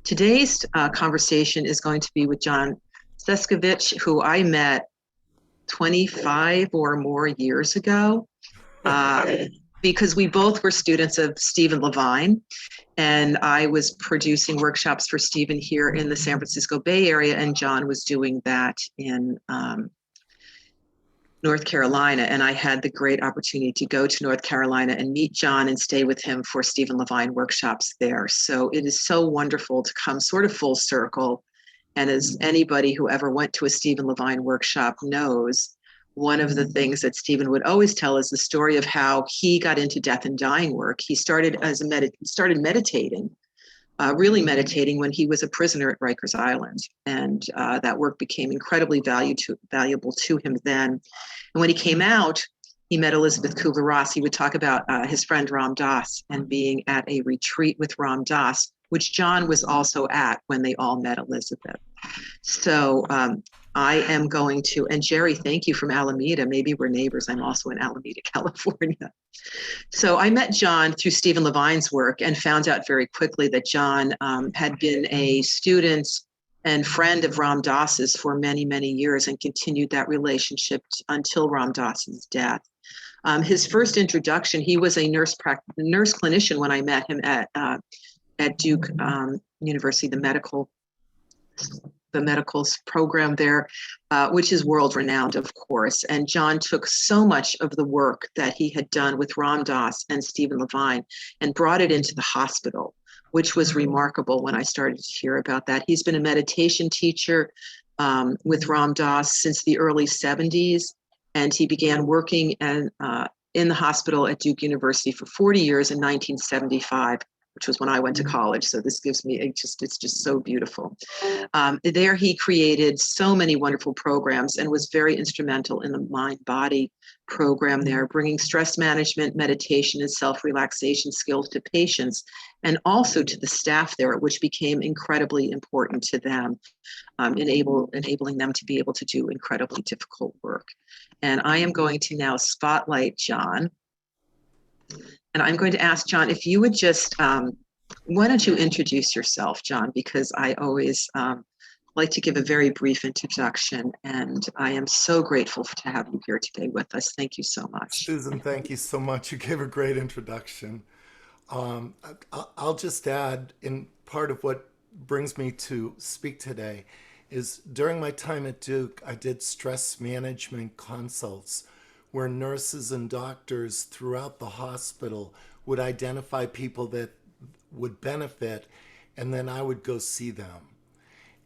Today's conversation is going to be with Jon Seskevich, who I met 25 or more years ago, uh, because we both were students of Stephen Levine, and I was producing workshops for Stephen here in the San Francisco Bay Area, and Jon was doing that in North Carolina. And I had the great opportunity to go to North Carolina and meet Jon and stay with him for Stephen Levine workshops there. So it is so wonderful to come sort of full circle. And as anybody who ever went to a Stephen Levine workshop knows, one of the things that Stephen would always tell is the story of how he got into death and dying work. He started started meditating, really meditating when he was a prisoner at Rikers Island, and that work became incredibly valuable to him then. And when he came out, he met Elisabeth Kübler-Ross. He would talk about his friend Ram Dass and being at a retreat with Ram Dass, which Jon was also at when they all met Elisabeth. So I am going to, and Jerry, thank you from Alameda. Maybe we're neighbors. I'm also in Alameda, California. So I met Jon through Stephen Levine's work and found out very quickly that Jon had been a student and friend of Ram Dass's for many, many years and continued that relationship until Ram Dass's death. His first introduction, he was a nurse clinician when I met him at Duke University, the medical program there, which is world renowned, of course. And Jon took so much of the work that he had done with Ram Dass and Stephen Levine and brought it into the hospital, which was remarkable when I started to hear about that. He's been a meditation teacher with Ram Dass since the early 70s, and he began working in the hospital at Duke University for 40 years in 1975. Which was when I went to college. So this gives me, it's just so beautiful. There he created so many wonderful programs and was very instrumental in the mind-body program there, bringing stress management, meditation, and self-relaxation skills to patients and also to the staff there, which became incredibly important to them, enabling them to be able to do incredibly difficult work. And I am going to now spotlight Jon. And I'm going to ask Jon, if you would just, why don't you introduce yourself, Jon, because I always like to give a very brief introduction, and I am so grateful to have you here today with us. Thank you so much. Susan, thank you so much. You gave a great introduction. I'll just add, in part of what brings me to speak today is during my time at Duke, I did stress management consults where nurses and doctors throughout the hospital would identify people that would benefit, and then I would go see them.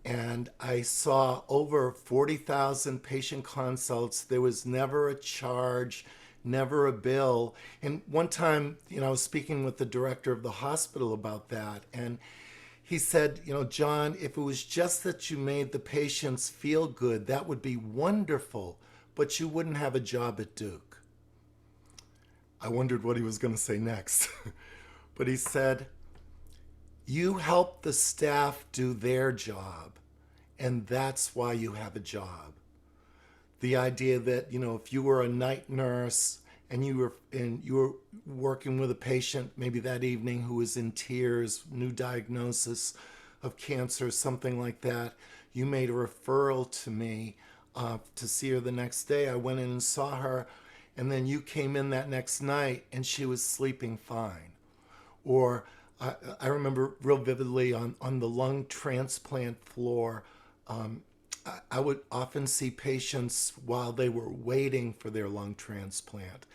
And I saw over 40,000 patient consults. There was never a charge, never a bill. And one time, I was speaking with the director of the hospital about that, and he said, Jon, if it was just that you made the patients feel good, that would be wonderful, but you wouldn't have a job at Duke. I wondered what he was going to say next. But he said, you help the staff do their job, and that's why you have a job. The idea that, if you were a night nurse and you were working with a patient maybe that evening who was in tears, new diagnosis of cancer, something like that, you made a referral to me to see her the next day. I went in and saw her, and then you came in that next night and she was sleeping fine. Or I remember real vividly on the lung transplant floor, I would often see patients while they were waiting for their lung transplant.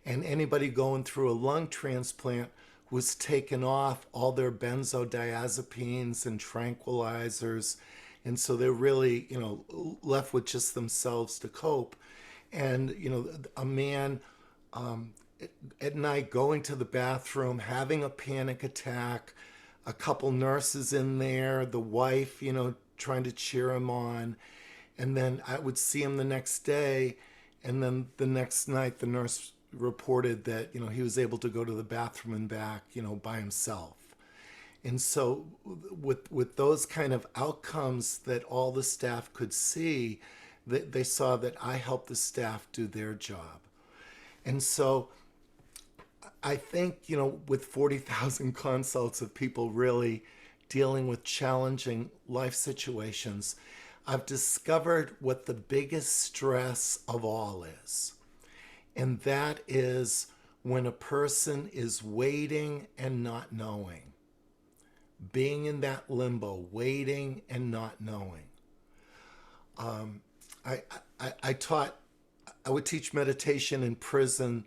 And anybody going through a lung transplant was taken off all their benzodiazepines and tranquilizers. And so they're really, left with just themselves to cope. And, a man at night going to the bathroom, having a panic attack, a couple nurses in there, the wife, trying to cheer him on. And then I would see him the next day. And then the next night, the nurse reported that, he was able to go to the bathroom and back, by himself. And so with those kind of outcomes that all the staff could see, they saw that I helped the staff do their job. And so I think, with 40,000 consults of people really, dealing with challenging life situations, I've discovered what the biggest stress of all is. And that is when a person is waiting and not knowing, being in that limbo, waiting and not knowing. I, I would teach meditation in prison.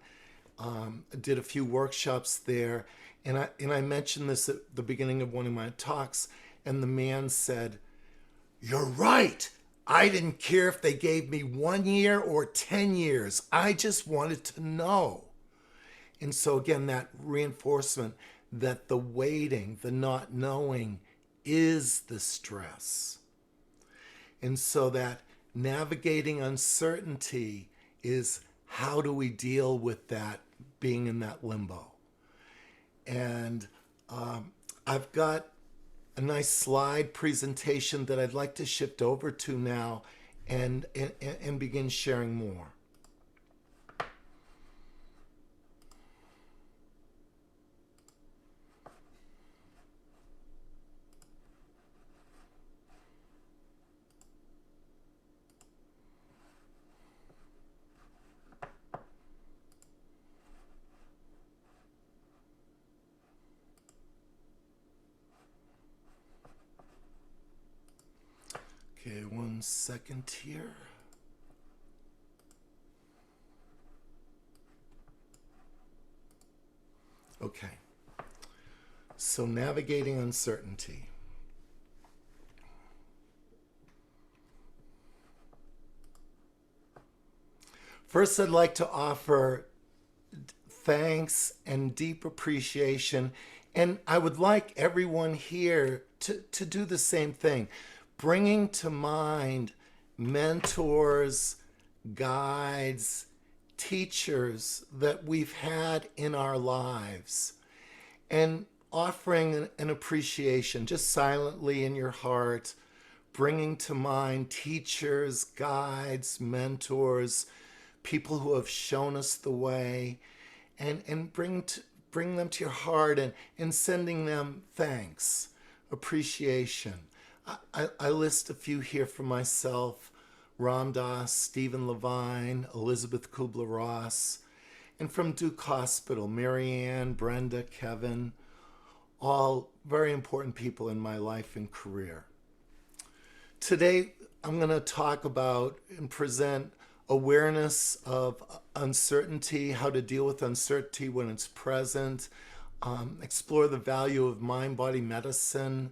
Did a few workshops there, and I mentioned this at the beginning of one of my talks, and the man said, "You're right. I didn't care if they gave me 1 year or 10 years. I just wanted to know." And so again, that reinforcement that the waiting, the not knowing is the stress. And so that navigating uncertainty is, how do we deal with that being in that limbo? And I've got a nice slide presentation that I'd like to shift over to now and begin sharing more. Okay, 1 second here. Okay, so navigating uncertainty. First, I'd like to offer thanks and deep appreciation, and I would like everyone here to do the same thing, bringing to mind mentors, guides, teachers that we've had in our lives, and offering an appreciation just silently in your heart, bringing to mind teachers, guides, mentors, people who have shown us the way, and bring them to your heart, and sending them thanks, appreciation. I list a few here for myself: Ram Dass, Stephen Levine, Elisabeth Kübler-Ross, and from Duke Hospital, Marianne, Brenda, Kevin, all very important people in my life and career. Today, I'm going to talk about and present awareness of uncertainty, how to deal with uncertainty when it's present, explore the value of mind-body medicine,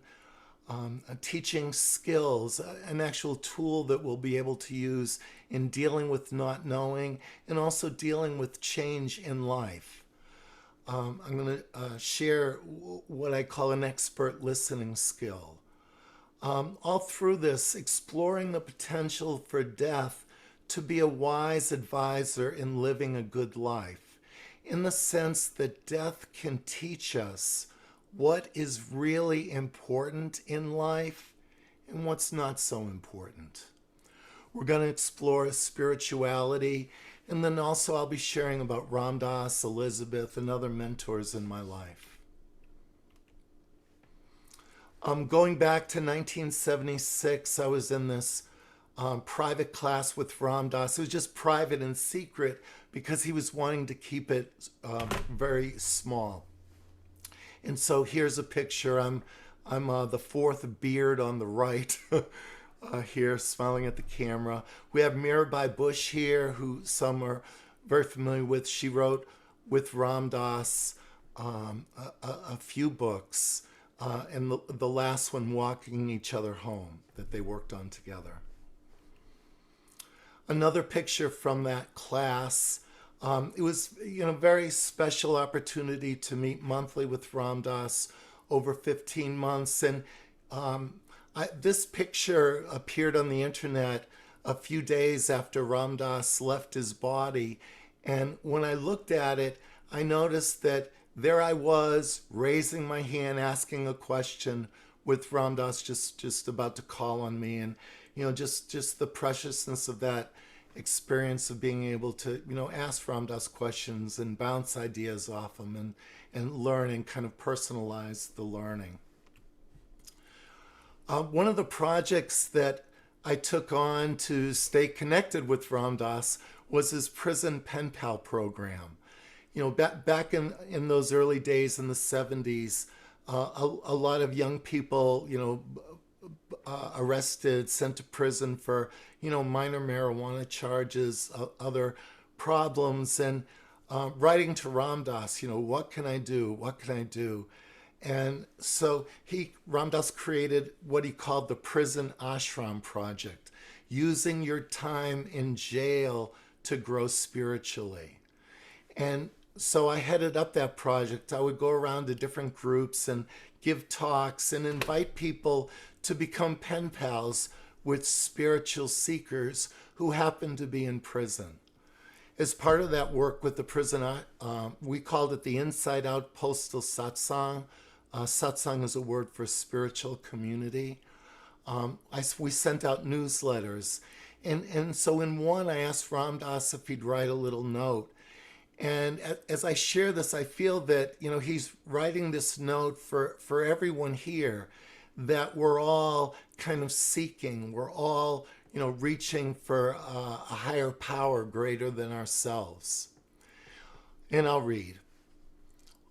teaching skills, an actual tool that we'll be able to use in dealing with not knowing and also dealing with change in life. I'm going to share what I call an expert listening skill. All through this, exploring the potential for death to be a wise advisor in living a good life, in the sense that death can teach us what is really important in life and what's not so important. We're going to explore spirituality, and then also I'll be sharing about Ram Dass, Elisabeth, and other mentors in my life. Going back to 1976, I was in this private class with Ram Dass. It was just private and secret because he was wanting to keep it very small. And so here's a picture. I'm the fourth beard on the right here, smiling at the camera. We have Mirabai Bush here, who some are very familiar with. She wrote with Ram Dass a few books, and the last one, Walking Each Other Home, that they worked on together. Another picture from that class. It was, a very special opportunity to meet monthly with Ram Dass over 15 months. And this picture appeared on the internet a few days after Ram Dass left his body. And when I looked at it, I noticed that there I was, raising my hand, asking a question with Ram Dass just about to call on me. And, just the preciousness of that experience of being able to, ask Ram Dass questions and bounce ideas off him and learn and kind of personalize the learning. One of the projects that I took on to stay connected with Ram Dass was his prison pen pal program. Back in those early days in the 70s, a lot of young people, arrested, sent to prison for, minor marijuana charges, other problems, and writing to Ram Dass, what can I do? What can I do? And so Ram Dass created what he called the Prison Ashram Project, using your time in jail to grow spiritually. And so I headed up that project. I would go around to different groups and give talks and invite people to become pen pals with spiritual seekers who happen to be in prison. As part of that work with the prison, we called it the Inside Out Postal Satsang. Satsang is a word for spiritual community. We sent out newsletters. And so in one, I asked Ram Dass if he'd write a little note. And as I share this, I feel that, he's writing this note for everyone here, that we're all kind of seeking, we're all, reaching for a higher power greater than ourselves. And I'll read.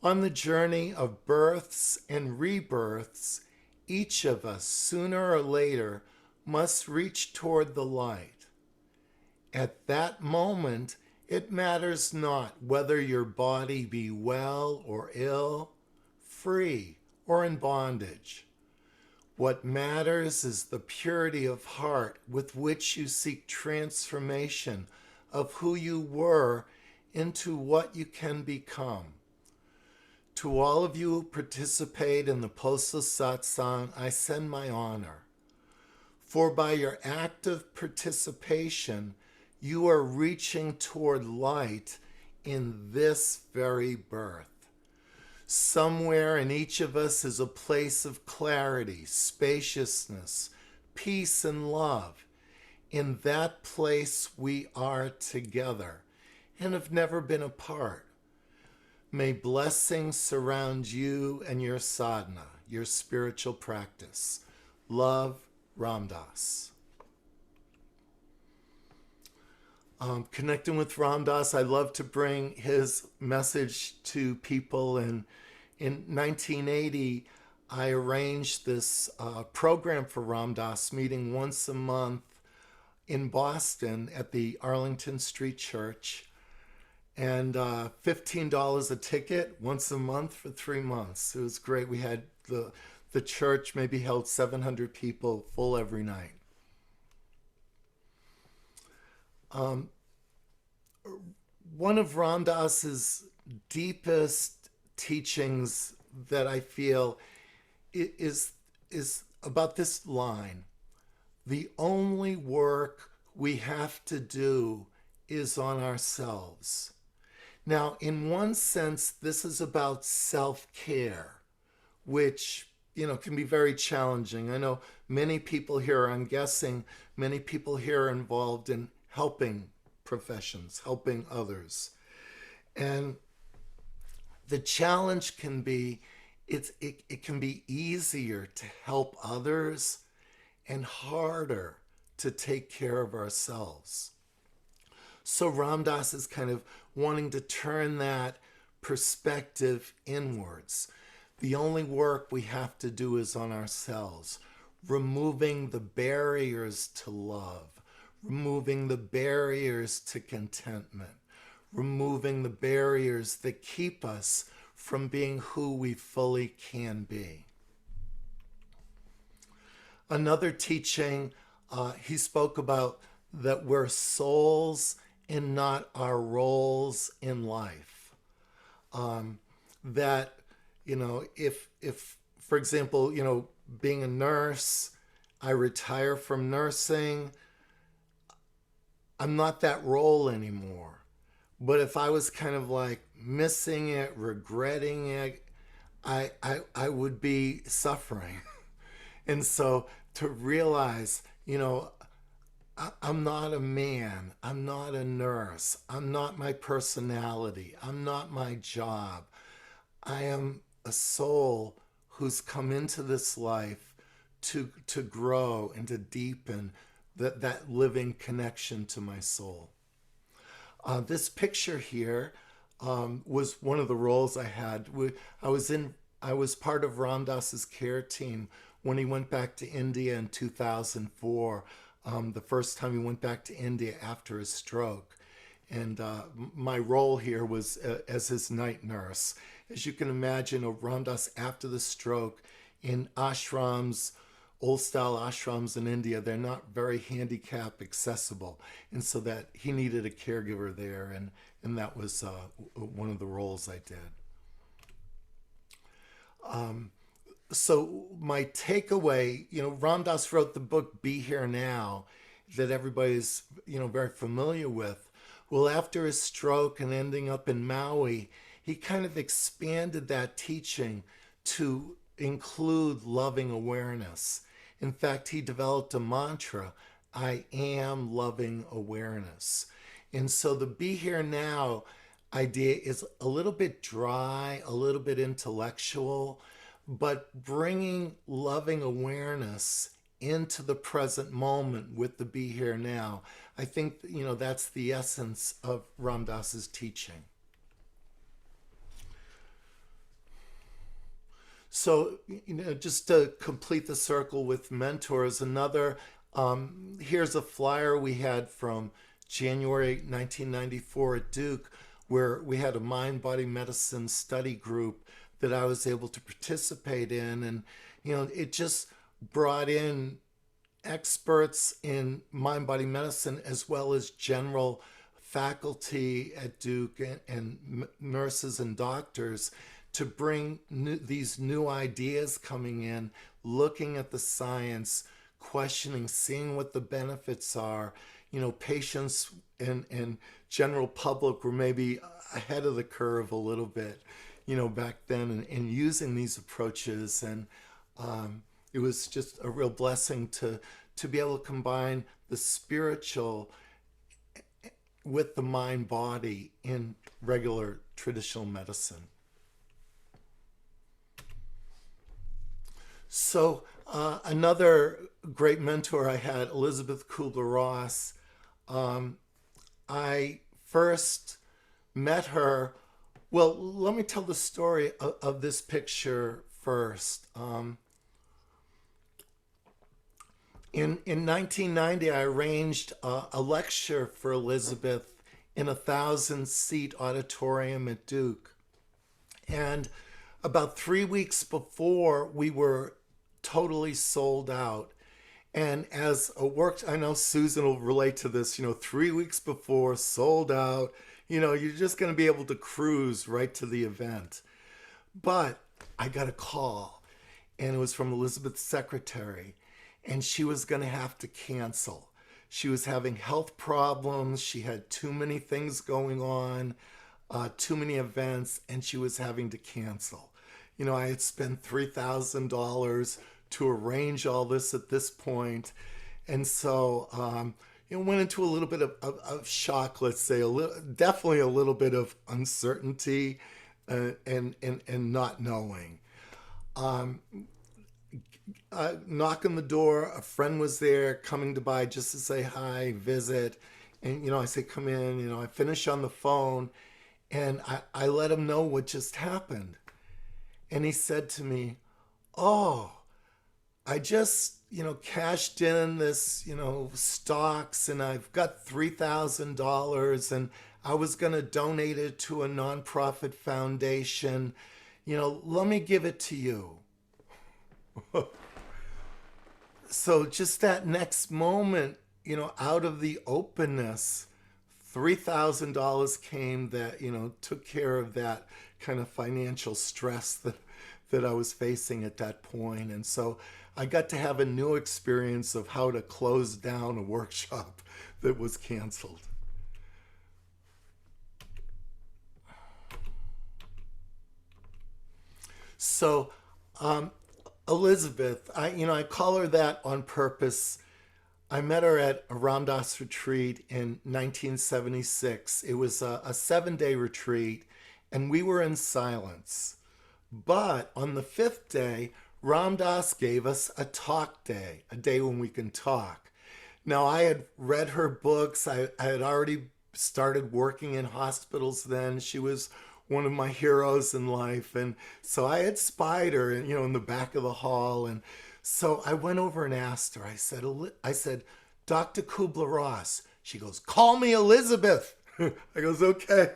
On the journey of births and rebirths, each of us, sooner or later, must reach toward the light. At that moment, it matters not whether your body be well or ill, free or in bondage. What matters is the purity of heart with which you seek transformation of who you were into what you can become. To all of you who participate in the Postal Satsang, I send my honor. For by your active participation, you are reaching toward light in this very birth. Somewhere in each of us is a place of clarity, spaciousness, peace, and love. In that place we are together and have never been apart. May blessings surround you and your sadhana, your spiritual practice. Love, Ram Dass. Connecting with Ram Dass, I love to bring his message to people. And in 1980, I arranged this program for Ram Dass, meeting once a month in Boston at the Arlington Street Church. And $15 a ticket once a month for 3 months. It was great. We had the church maybe held 700 people, full every night. One of Ram Dass's deepest teachings that I feel is about this line: the only work we have to do is on ourselves. Now, in one sense, this is about self-care, which, can be very challenging. I know many people here, I'm guessing many people here are involved in helping professions, helping others. And the challenge can be, it can be easier to help others and harder to take care of ourselves. So Ram Dass is kind of wanting to turn that perspective inwards. The only work we have to do is on ourselves, removing the barriers to love, removing the barriers to contentment, removing the barriers that keep us from being who we fully can be. Another teaching, he spoke about that we're souls and not our roles in life. That, if, for example, being a nurse, I retire from nursing, I'm not that role anymore. But if I was kind of like missing it, regretting it, I would be suffering. And so to realize, I'm not a man, I'm not a nurse, I'm not my personality, I'm not my job. I am a soul who's come into this life to grow and to deepen that living connection to my soul. This picture here was one of the roles I had. I was part of Ram Dass's care team when he went back to India in 2004, the first time he went back to India after his stroke. And my role here was as his night nurse. As you can imagine, Ram Dass, after the stroke, in ashrams, old-style ashrams in India, they're not very handicap accessible. And so that he needed a caregiver there, and that was one of the roles I did. So my takeaway, Ram Dass wrote the book Be Here Now, that everybody's, very familiar with. Well, after his stroke and ending up in Maui, he kind of expanded that teaching to include loving awareness. In fact, he developed a mantra, I am loving awareness. And so the Be Here Now idea is a little bit dry, a little bit intellectual, but bringing loving awareness into the present moment with the Be Here Now. I think, that's the essence of Ram Dass's teaching. So, just to complete the circle with mentors, here's a flyer we had from January 1994 at Duke, where we had a mind-body medicine study group that I was able to participate in. And, it just brought in experts in mind-body medicine as well as general faculty at Duke and nurses and doctors to bring these new ideas coming in, looking at the science, questioning, seeing what the benefits are. Patients and general public were maybe ahead of the curve a little bit, back then in using these approaches. And it was just a real blessing to be able to combine the spiritual with the mind-body in regular traditional medicine. So another great mentor I had, Elisabeth Kübler-Ross. I first met her. Well, let me tell the story of this picture first. In 1990, I arranged a lecture for Elisabeth in a 1,000-seat auditorium at Duke. And about 3 weeks before, we were totally sold out. And as I know Susan will relate to this, 3 weeks before, sold out, you're just going to be able to cruise right to the event. But I got a call, and it was from Elisabeth's secretary, and she was going to have to cancel. She was having health problems. She had too many things going on, too many events, and she was having to cancel. I had spent $3,000 to arrange all this at this point. And so, went into a little bit of shock, let's say, definitely a little bit of uncertainty and not knowing. Knock on the door, a friend was there coming to by just to say hi, visit. And, I say, come in, I finish on the phone and I let him know what just happened. And he said to me, oh, I just, cashed in this, stocks, and I've got $3,000 and I was going to donate it to a nonprofit foundation. Let me give it to you. So just that next moment, out of the openness, $3,000 came that, took care of that kind of financial stress that I was facing at that point. And so I got to have a new experience of how to close down a workshop that was canceled. So Elisabeth, I call her that on purpose. I met her at a Ram Dass retreat in 1976. It was a 7-day retreat, and we were in silence. But on the 5th day, Ram Dass gave us a talk day, a day when we can talk. Now, I had read her books. I had already started working in hospitals then. She was one of my heroes in life. And so I had spied her, in the back of the hall. And so I went over and asked her, I said, Dr. Kübler-Ross. She goes, call me Elisabeth. I goes, okay,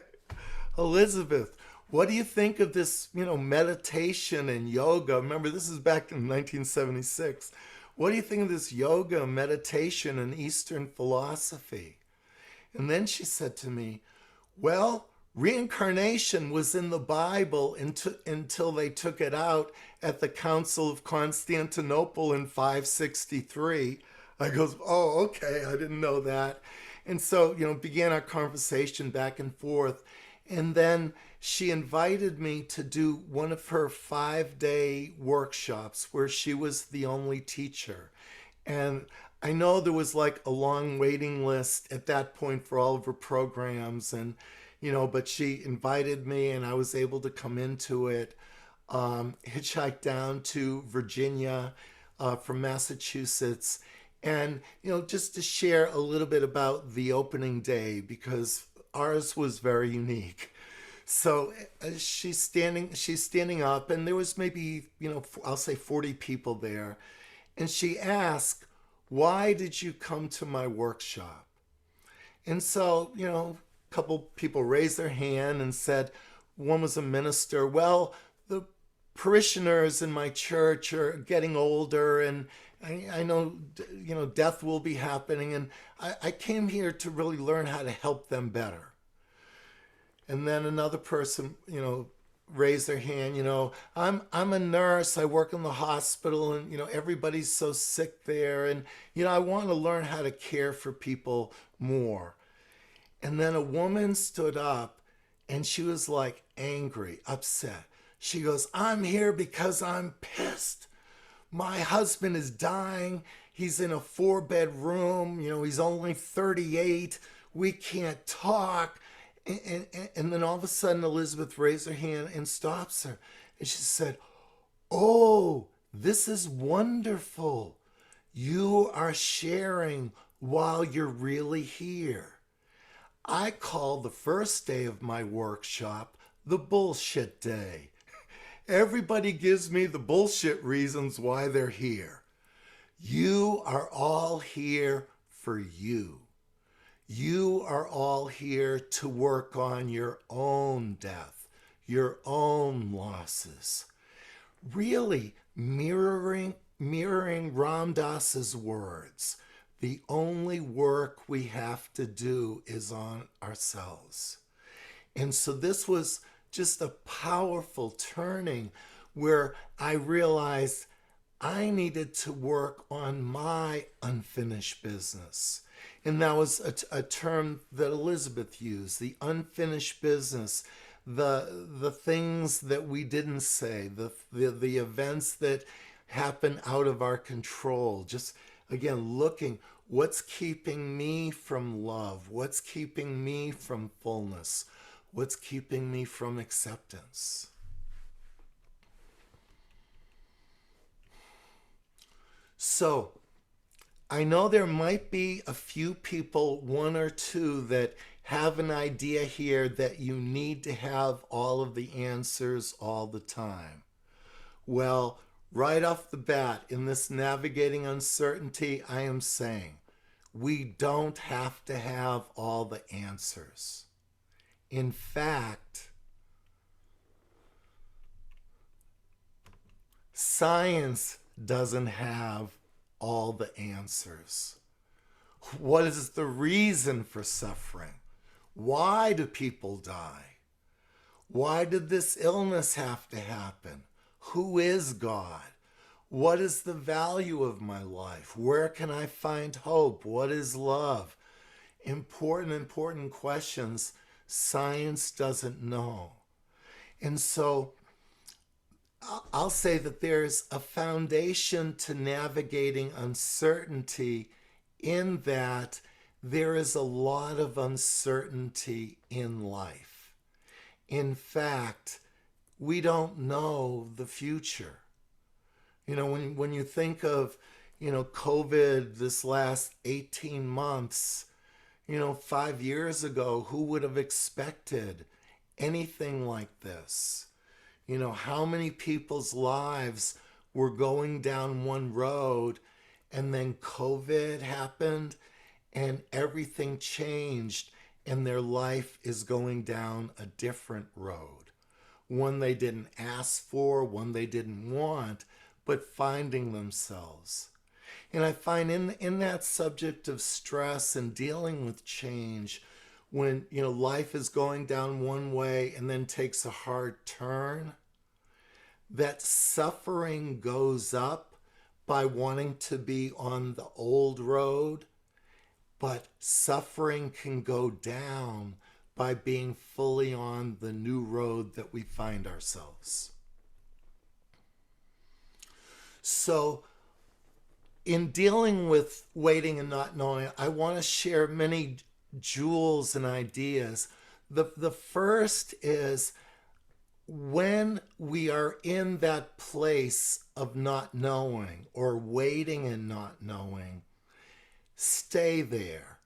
Elisabeth. What do you think of this, meditation and yoga? Remember, this is back in 1976. What do you think of this yoga, meditation, and Eastern philosophy? And then she said to me, well, reincarnation was in the Bible until they took it out at the Council of Constantinople in 563. I goes, oh, okay, I didn't know that. And so, began our conversation back and forth. And then she invited me to do one of her 5-day workshops where she was the only teacher. And I know there was like a long waiting list at that point for all of her programs. And, but she invited me and I was able to come into it, hitchhiked down to Virginia from Massachusetts. And, just to share a little bit about the opening day, because ours was very unique. So she's standing up, and there was maybe, I'll say 40 people there. And she asked, why did you come to my workshop? And so, a couple people raised their hand and said, one was a minister, well, the parishioners in my church are getting older, and I know, death will be happening, and I came here to really learn how to help them better. And then another person, raised their hand, I'm a nurse, I work in the hospital, and, everybody's so sick there, and, I want to learn how to care for people more. And then a woman stood up, and she was like angry, upset. She goes, I'm here because I'm pissed. My husband is dying. He's in a 4-bed-room. He's only 38. We can't talk. And then all of a sudden, Elisabeth raised her hand and stops her. And she said, oh, this is wonderful. You are sharing while you're really here. I call the first day of my workshop the bullshit day. Everybody gives me the bullshit reasons why they're here. You are all here for you. You are all here to work on your own death, your own losses. Really mirroring Ram Dass's words. The only work we have to do is on ourselves. And so this was just a powerful turning where I realized I needed to work on my unfinished business. And that was a term that Elisabeth used, the unfinished business, the things that we didn't say, the events that happen out of our control. Just, again, looking, what's keeping me from love? What's keeping me from fullness? What's keeping me from acceptance? So, I know there might be a few people, one or two, that have an idea here that you need to have all of the answers all the time. Well, right off the bat, in this navigating uncertainty, I am saying we don't have to have all the answers. In fact, science doesn't have all the answers. What is the reason for suffering? Why do people die? Why did this illness have to happen? Who is God? What is the value of my life? Where can I find hope? What is love? Important questions science doesn't know. And so I'll say that there's a foundation to navigating uncertainty in that there is a lot of uncertainty in life. In fact, we don't know the future. When you think of, COVID this last 18 months, 5 years ago, who would have expected anything like this? How many people's lives were going down one road, and then COVID happened and everything changed, and their life is going down a different road. One they didn't ask for, one they didn't want, but finding themselves. And I find in that subject of stress and dealing with change, when life is going down one way and then takes a hard turn, that suffering goes up by wanting to be on the old road, but suffering can go down by being fully on the new road that we find ourselves. So, in dealing with waiting and not knowing, I want to share many jewels and ideas. The first is, when we are in that place of not knowing or waiting and not knowing, stay there.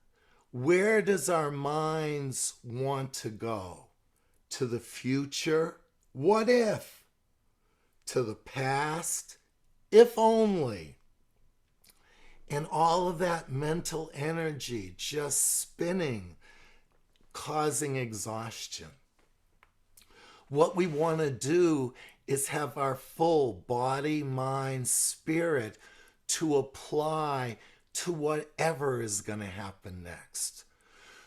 Where does our minds want to go? To the future? What if? To the past? If only. And all of that mental energy just spinning, causing exhaustion. What we want to do is have our full body, mind, spirit to apply to whatever is going to happen next.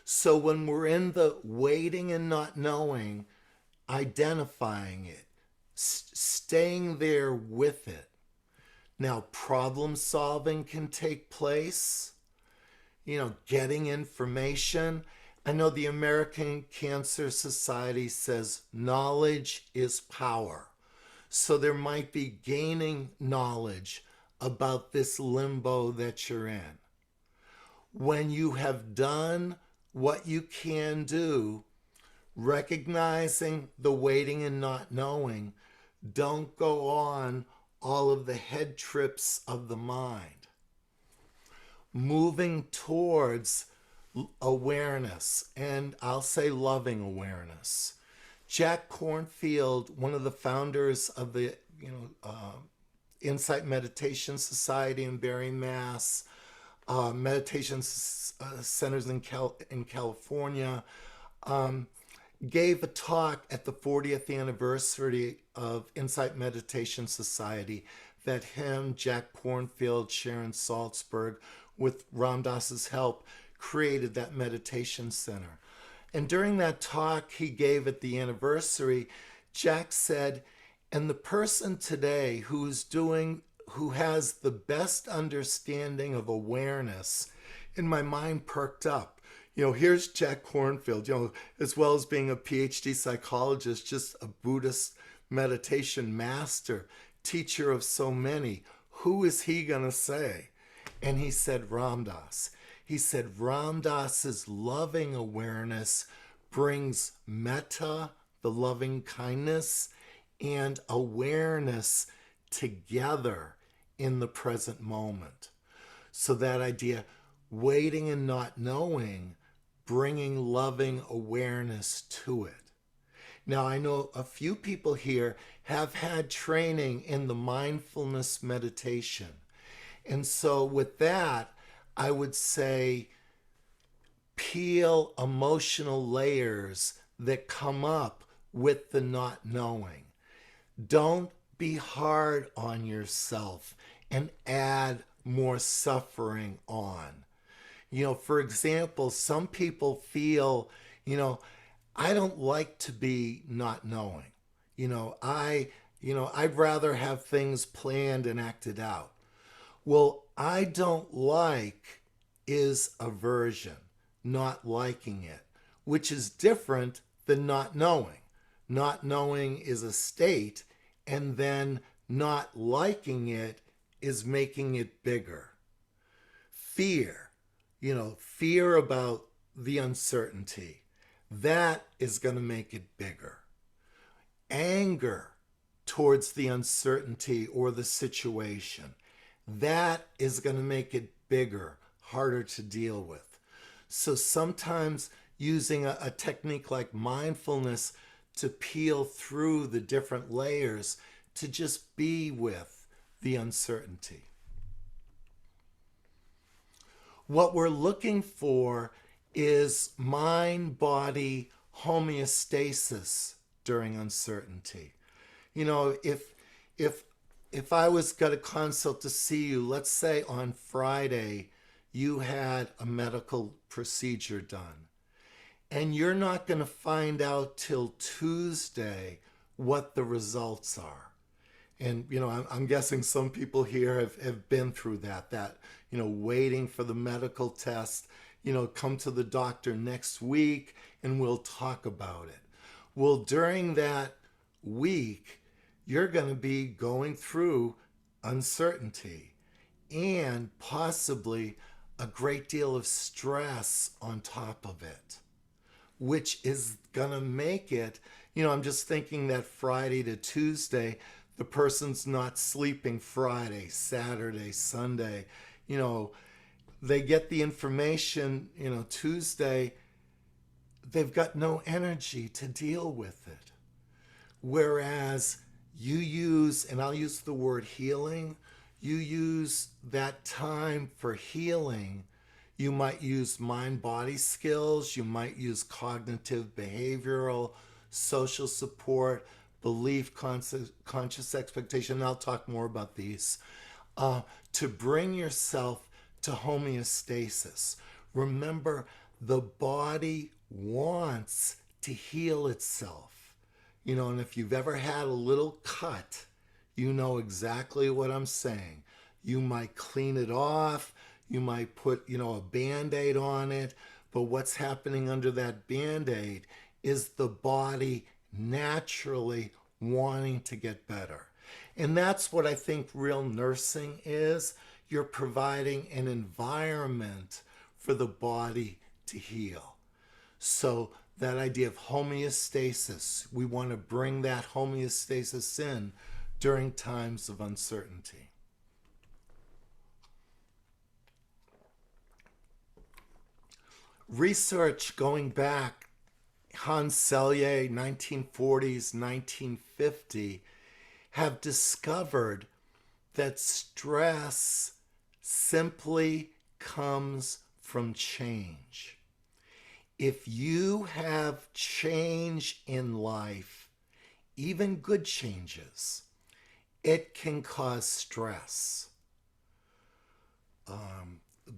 So when we're in the waiting and not knowing, identifying it, staying there with it. Now, problem solving can take place, getting information. I know the American Cancer Society says knowledge is power. So there might be gaining knowledge about this limbo that you're in. When you have done what you can do, recognizing the waiting and not knowing, don't go on all of the head trips of the mind. Moving towards awareness, and I'll say loving awareness. Jack Kornfield, one of the founders of the Insight Meditation Society in Barre, Mass, meditation centers in California, gave a talk at the 40th anniversary of Insight Meditation Society that him, Jack Kornfield, Sharon Salzberg, with Ram Dass's help, created that meditation center. And during that talk he gave at the anniversary, Jack said, and the person today who has the best understanding of awareness, and my mind perked up. Here's Jack Kornfield, as well as being a PhD psychologist, just a Buddhist meditation master, teacher of so many. Who is he going to say? And he said, Ram Dass. He said, Ram Dass's loving awareness brings metta, the loving kindness, and awareness together in the present moment. So that idea, waiting and not knowing, bringing loving awareness to it. Now, I know a few people here have had training in the mindfulness meditation. And so with that, I would say peel emotional layers that come up with the not knowing. Don't be hard on yourself and add more suffering on. For example, some people feel, I don't like to be not knowing. I'd rather have things planned and acted out. Well, I don't like is aversion, not liking it, which is different than not knowing. Not knowing is a state, and then not liking it is making it bigger. Fear, fear about the uncertainty, that is going to make it bigger. Anger towards the uncertainty or the situation. That is going to make it bigger, harder to deal with. So sometimes using a technique like mindfulness to peel through the different layers to just be with the uncertainty. What we're looking for is mind-body homeostasis during uncertainty. You know, if I was got a consult to see you, let's say on Friday you had a medical procedure done, and you're not going to find out till Tuesday what the results are. And, you know, I'm guessing some people here have been through that, you know, waiting for the medical test, you know, come to the doctor next week and we'll talk about it. Well, during that week, you're going to be going through uncertainty and possibly a great deal of stress on top of it, which is going to make it, you know, I'm just thinking that Friday to Tuesday, the person's not sleeping Friday, Saturday, Sunday, you know, they get the information, you know, Tuesday, they've got no energy to deal with it. Whereas you use, and I'll use the word healing, you use that time for healing. You might use mind-body skills, you might use cognitive, behavioral, social support, belief, conscious expectation, and I'll talk more about these, to bring yourself to homeostasis. Remember, the body wants to heal itself. You know, and if you've ever had a little cut, you know exactly what I'm saying. You might clean it off, you might put, you know, a Band-Aid on it, but what's happening under that Band-Aid is the body naturally wanting to get better. And that's what I think real nursing is. You're providing an environment for the body to heal. So that idea of homeostasis, we want to bring that homeostasis in during times of uncertainty. Research going back, Hans Selye, 1940s, 1950, have discovered that stress simply comes from change. If you have change in life, even good changes, it can cause stress.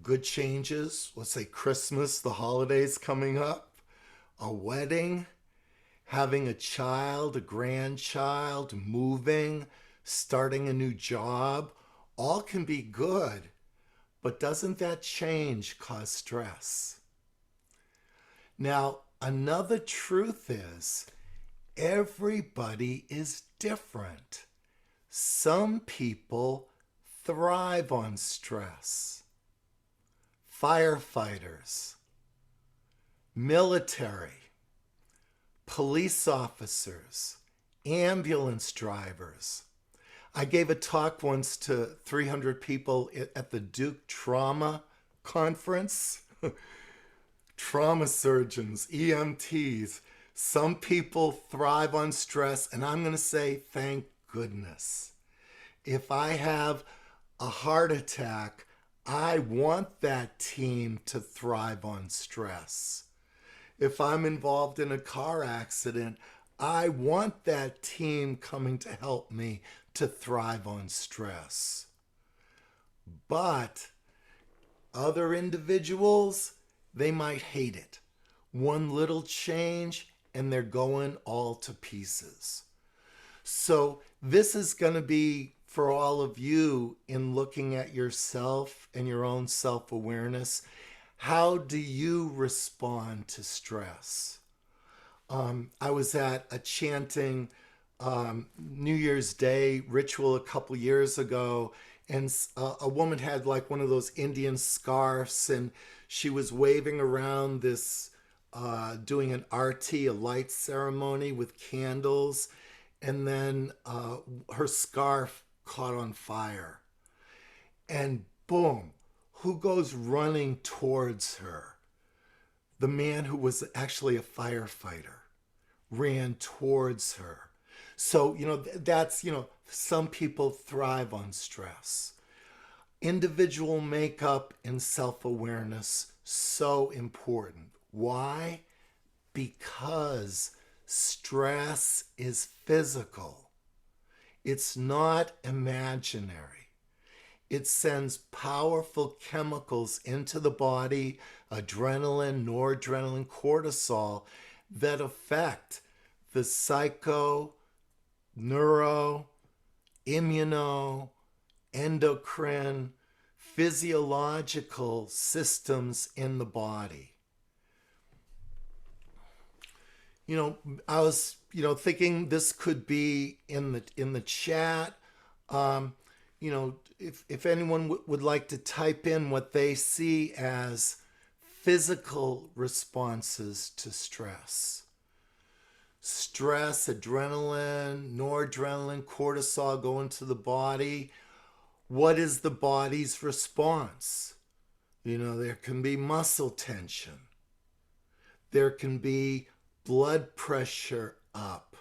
Good changes, let's say Christmas, the holidays coming up, a wedding, having a child, a grandchild, moving, starting a new job, all can be good, but doesn't that change cause stress? Now, another truth is everybody is different. Some people thrive on stress. Firefighters, military, police officers, ambulance drivers. I gave a talk once to 300 people at the Duke Trauma Conference. Trauma surgeons, EMTs. Some people thrive on stress, and I'm going to say thank goodness. If I have a heart attack, I want that team to thrive on stress. If I'm involved in a car accident, I want that team coming to help me to thrive on stress. But other individuals, they might hate it. One little change and they're going all to pieces. So this is going to be for all of you in looking at yourself and your own self-awareness. How do you respond to stress? I was at a chanting New Year's Day ritual a couple years ago, and a woman had like one of those Indian scarves, and she was waving around this, doing an arti, a light ceremony with candles. and then her scarf caught on fire. And boom, who goes running towards her? The man who was actually a firefighter ran towards her. So, that's, some people thrive on stress. Individual makeup and self-awareness, so important. Why? Because stress is physical. It's not imaginary. It sends powerful chemicals into the body, adrenaline, noradrenaline, cortisol, that affect the psycho, neuro, immuno, endocrine, physiological systems in the body. I was, thinking this could be in the chat. If anyone would like to type in what they see as physical responses to stress. Stress, adrenaline, noradrenaline, cortisol go into the body. What is the body's response? There can be muscle tension. There can be blood pressure up.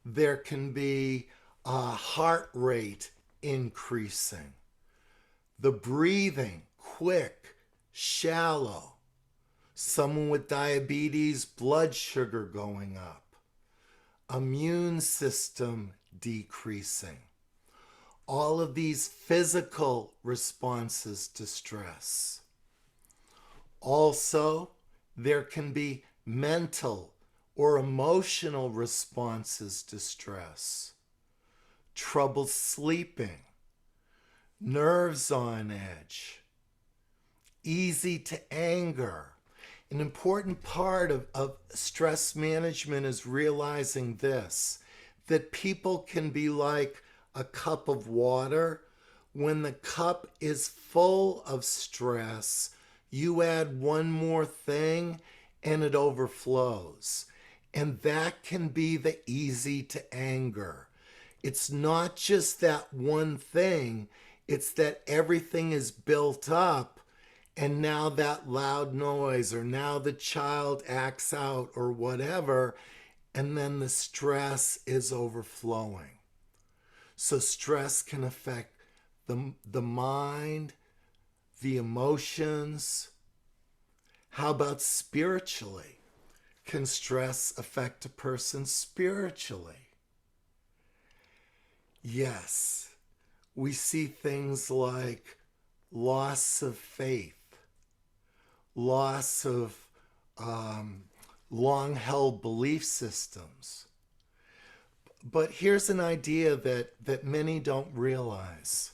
There can be heart rate increasing. The breathing, quick, shallow. Someone with diabetes, blood sugar going up. Immune system decreasing. All of these physical responses to stress. Also, there can be mental or emotional responses to stress. Trouble sleeping, nerves on edge, easy to anger. An important part of stress management is realizing this, that people can be like a cup of water. When the cup is full of stress, you add one more thing and it overflows. And that can be the easy to anger. It's not just that one thing, it's that everything is built up, and now that loud noise, or now the child acts out, or whatever, and then the stress is overflowing. So stress can affect the mind, the emotions. How about spiritually? Can stress affect a person spiritually? Yes, we see things like loss of faith, loss of long-held belief systems. But here's an idea that many don't realize.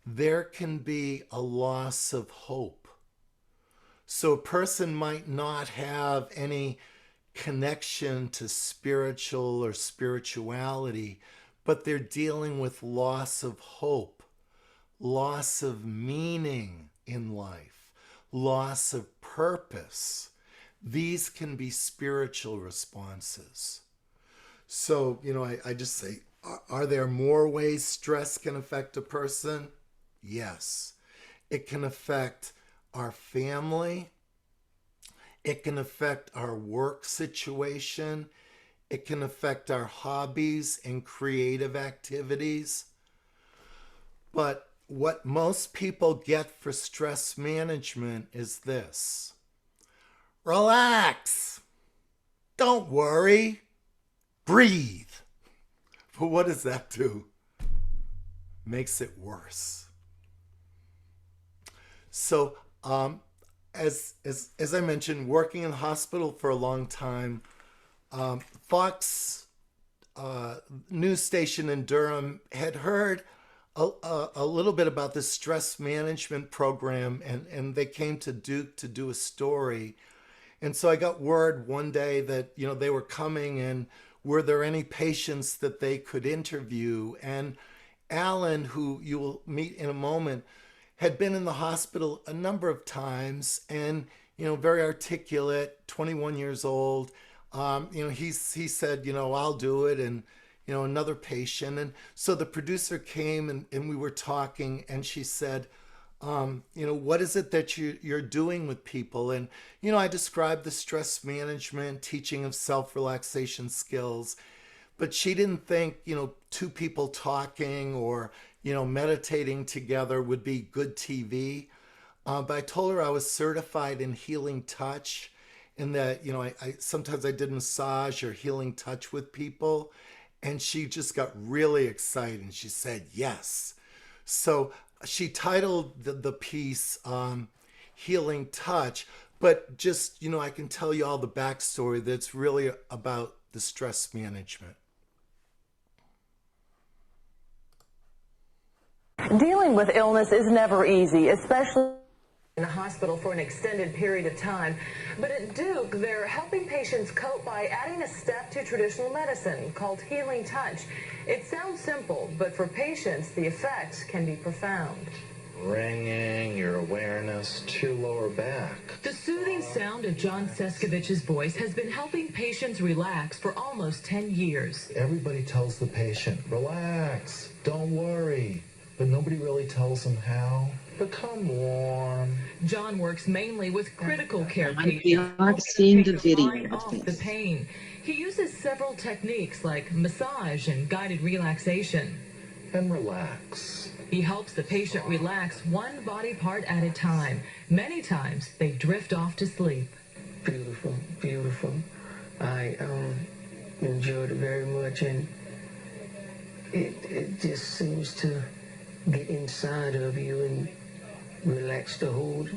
There can be a loss of hope. So a person might not have any connection to spiritual or spirituality, but they're dealing with loss of hope, loss of meaning in life, loss of purpose. These can be spiritual responses. So, I just say, are there more ways stress can affect a person? Yes. It can affect our family. It can affect our work situation. It can affect our hobbies and creative activities. But what most people get for stress management is this. Relax. Don't worry. Breathe. But what does that do? Makes it worse. So, as I mentioned, working in the hospital for a long time, Fox news station in Durham had heard a little bit about this stress management program, and they came to Duke to do a story. And so I got word one day that, they were coming, and were there any patients that they could interview? And Alan, who you will meet in a moment, had been in the hospital a number of times, and, very articulate, 21 years old. He said, I'll do it. And another patient. And so the producer came and we were talking, and she said, what is it that you're doing with people? And, I described the stress management, teaching of self-relaxation skills, but she didn't think, two people talking or, meditating together would be good TV. But I told her I was certified in healing touch, and that, I sometimes I did massage or healing touch with people. And she just got really excited and she said, yes. So she titled the piece Healing Touch, but just, I can tell you all the backstory that's really about the stress management. Dealing with illness is never easy, especially in the hospital for an extended period of time. But at Duke, they're helping patients cope by adding a step to traditional medicine called healing touch. It sounds simple, but for patients, the effects can be profound. Ringing your awareness to your lower back. The soothing sound of Jon Seskevich's voice has been helping patients relax for almost 10 years. Everybody tells the patient, relax, don't worry, but nobody really tells them how. Become warm. Jon works mainly with critical care patients. We are seeing the video Off of the this. pain. He uses several techniques like massage and guided relaxation. And relax. He helps the patient relax one body part at a time. Many times they drift off to sleep. Beautiful, beautiful. I enjoyed it very much, and it just seems to get inside of you and relax the whole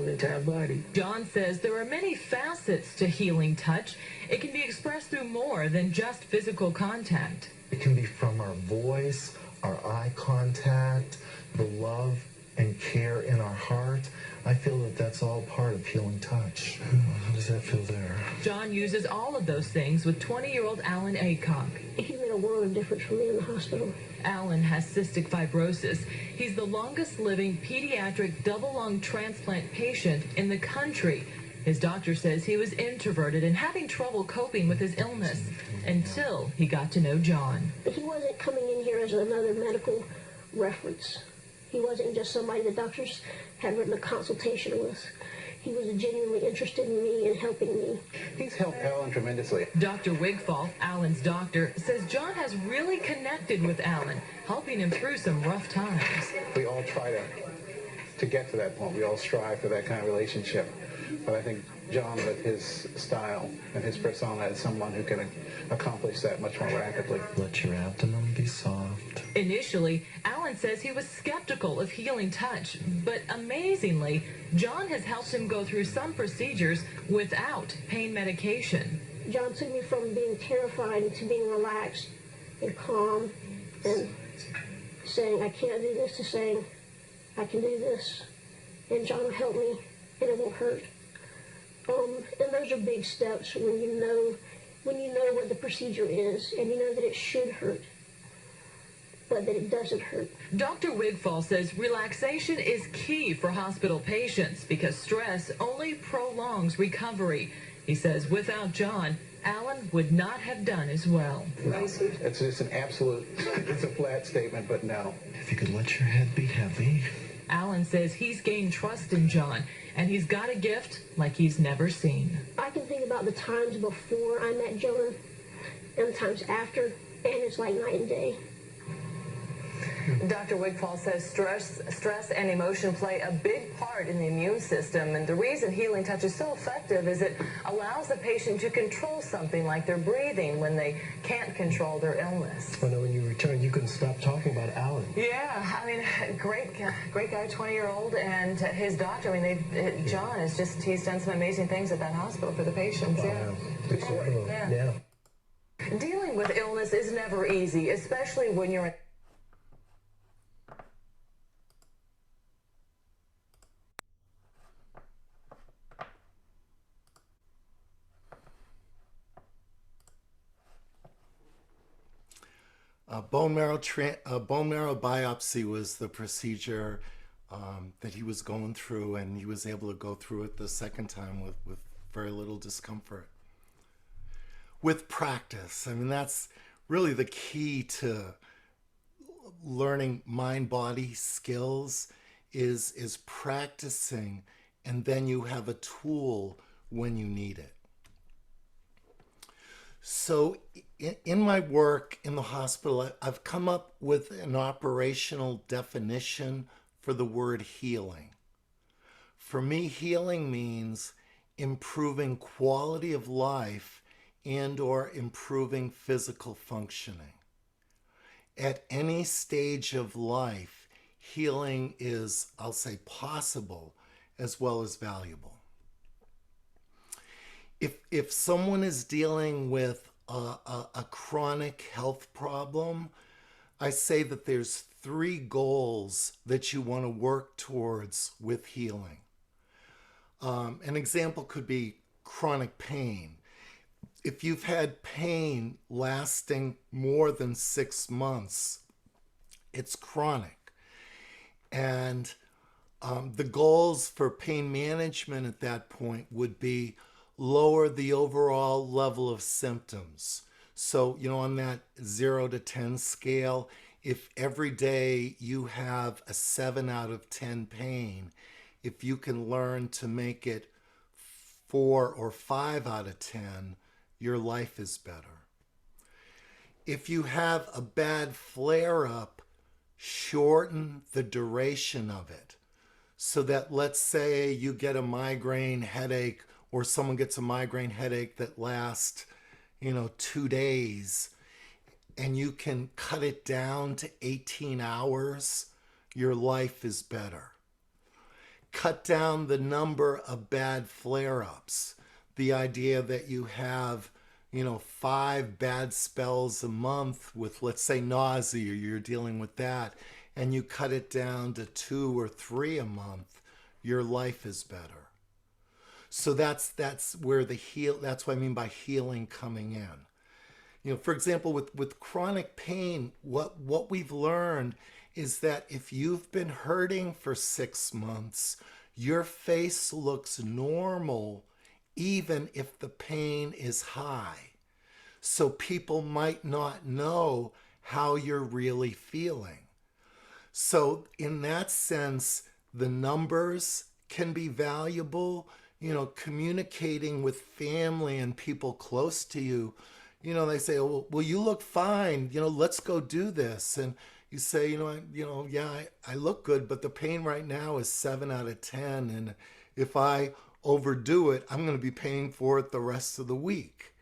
entire body. Jon says there are many facets to healing touch. It can be expressed through more than just physical contact. It can be from our voice, our eye contact, the love and care in our heart. I feel that that's all part of healing touch. How does that feel there? Jon uses all of those things with 20-year-old Alan Aycock. He made a world of difference for me in the hospital. Alan has cystic fibrosis. He's the longest living pediatric double lung transplant patient in the country. His doctor says he was introverted and having trouble coping with his illness until he got to know Jon. He wasn't coming in here as another medical reference. He wasn't just somebody the doctors had written a consultation with. He was genuinely interested in me and helping me. He's helped Alan tremendously. Dr. Wigfall, Alan's doctor, says Jon has really connected with Alan, helping him through some rough times. We all try to get to that point. We all strive for that kind of relationship. But I think Jon, with his style and his persona, is someone who can accomplish that much more rapidly. Let your abdomen be soft. Initially, Alan says he was skeptical of healing touch, but amazingly, Jon has helped him go through some procedures without pain medication. Jon took me from being terrified to being relaxed and calm and saying, I can't do this, to saying, I can do this. And Jon helped me, and it won't hurt. And those are big steps when you know what the procedure is, and you know that it should hurt, but that it doesn't hurt. Dr. Wigfall says relaxation is key for hospital patients because stress only prolongs recovery. He says without Jon, Alan would not have done as well. No, it's just an absolute, it's a flat statement, but no. If you could let your head be heavy. Alan says he's gained trust in Jon, and he's got a gift like he's never seen. I can think about the times before I met Jon and the times after, and it's like night and day. Dr. Wigfall says stress and emotion play a big part in the immune system, and the reason healing touch is so effective is it allows the patient to control something like their breathing when they can't control their illness. I know when you returned, you couldn't stop talking about Alan. Yeah, I mean, great guy, 20-year-old, and his doctor. I mean, Jon is he's done some amazing things at that hospital for the patients. Yeah. Dealing with illness is never easy, especially when you're in Bone marrow biopsy was the procedure that he was going through, and he was able to go through it the second time with very little discomfort. With practice, I mean, that's really the key to learning mind-body skills is practicing, and then you have a tool when you need it. So in my work in the hospital, I've come up with an operational definition for the word healing. For me, healing means improving quality of life and or improving physical functioning. At any stage of life, healing is, I'll say, possible as well as valuable. If someone is dealing with a chronic health problem, I say that there's 3 goals that you want to work towards with healing. An example could be chronic pain. If you've had pain lasting more than 6 months, it's chronic. And the goals for pain management at that point would be lower the overall level of symptoms. So, on that 0 to 10 scale, if every day you have a 7 out of 10 pain, if you can learn to make it 4 or 5 out of 10, your life is better. If you have a bad flare-up, shorten the duration of it. So that, let's say you get a migraine headache, or someone gets a migraine headache that lasts, 2 days, and you can cut it down to 18 hours, your life is better. Cut down the number of bad flare-ups. The idea that you have, 5 bad spells a month with, let's say, nausea, you're dealing with that, and you cut it down to 2 or 3 a month, your life is better. So that's where that's what I mean by healing coming in. For example, with chronic pain, what we've learned is that if you've been hurting for 6 months, your face looks normal even if the pain is high. So people might not know how you're really feeling. So in that sense, the numbers can be valuable. Communicating with family and people close to you, they say, oh, well, you look fine, let's go do this. And you say, yeah, I look good, but the pain right now is 7 out of 10. And if I overdo it, I'm going to be paying for it the rest of the week.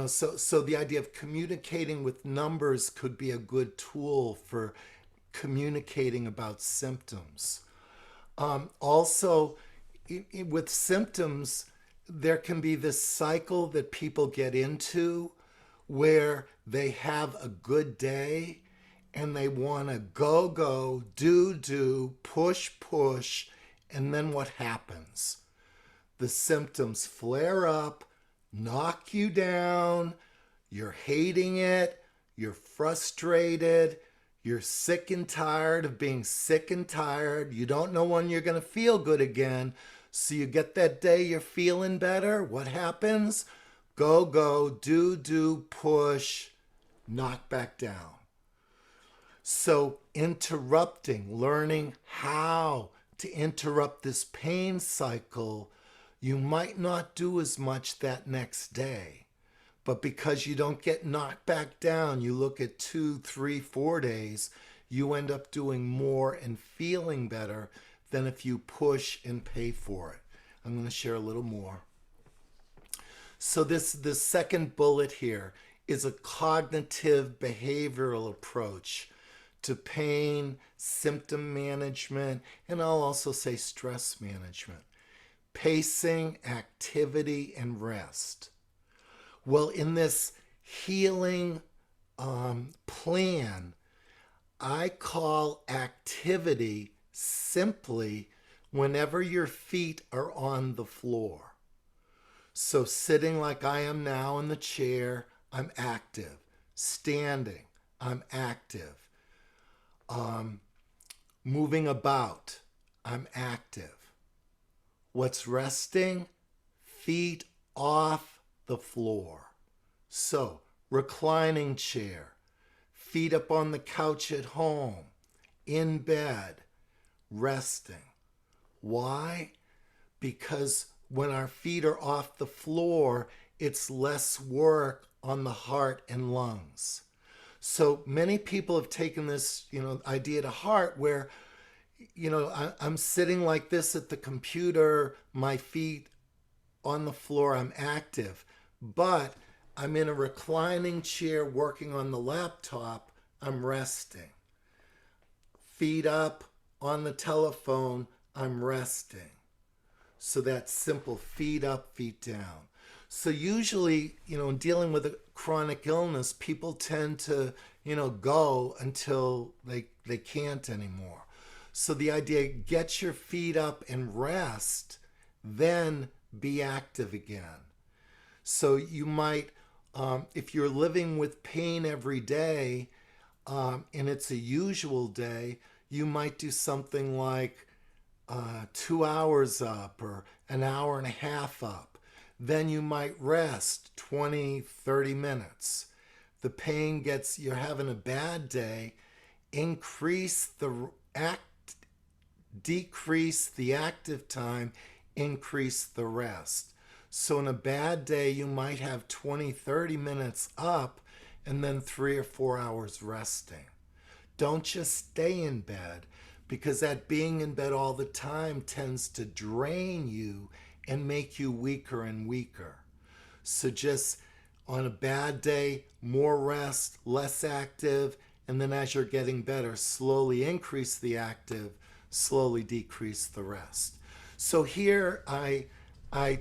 So the idea of communicating with numbers could be a good tool for communicating about symptoms. Also, with symptoms, there can be this cycle that people get into where they have a good day and they want to go, do, push, and then what happens? The symptoms flare up, knock you down, you're hating it, you're frustrated, you're sick and tired of being sick and tired, you don't know when you're going to feel good again, so you get that day you're feeling better, what happens? Go, do, push, knock back down. So interrupting, learning how to interrupt this pain cycle, you might not do as much that next day. But because you don't get knocked back down, you look at 2, 3, 4 days, you end up doing more and feeling better than if you push and pay for it. I'm going to share a little more. So this second bullet here is a cognitive behavioral approach to pain, symptom management, and I'll also say stress management. Pacing, activity, and rest. Well, in this healing plan, I call activity simply whenever your feet are on the floor. So sitting like I am now in the chair, I'm active. Standing, I'm active. Moving about, I'm active. What's resting? Feet off the floor. So reclining chair, feet up on the couch at home, in bed, resting. Why? Because when our feet are off the floor, it's less work on the heart and lungs. So many people have taken this, idea to heart where, I'm sitting like this at the computer, my feet on the floor, I'm active, but I'm in a reclining chair working on the laptop, I'm resting. Feet up on the telephone, I'm resting. So that's simple, feet up, feet down. So usually, in dealing with a chronic illness, people tend to, go until they can't anymore. So the idea, get your feet up and rest, then be active again. So you might, if you're living with pain every day, and it's a usual day, you might do something like 2 hours up or an hour and a half up. Then you might rest 20, 30 minutes. The pain you're having a bad day, decrease the active time, increase the rest. So in a bad day, you might have 20, 30 minutes up and then 3 or 4 hours resting. Don't just stay in bed, because that being in bed all the time tends to drain you and make you weaker and weaker. So just on a bad day, more rest, less active, and then as you're getting better, slowly increase the active, slowly decrease the rest. So here I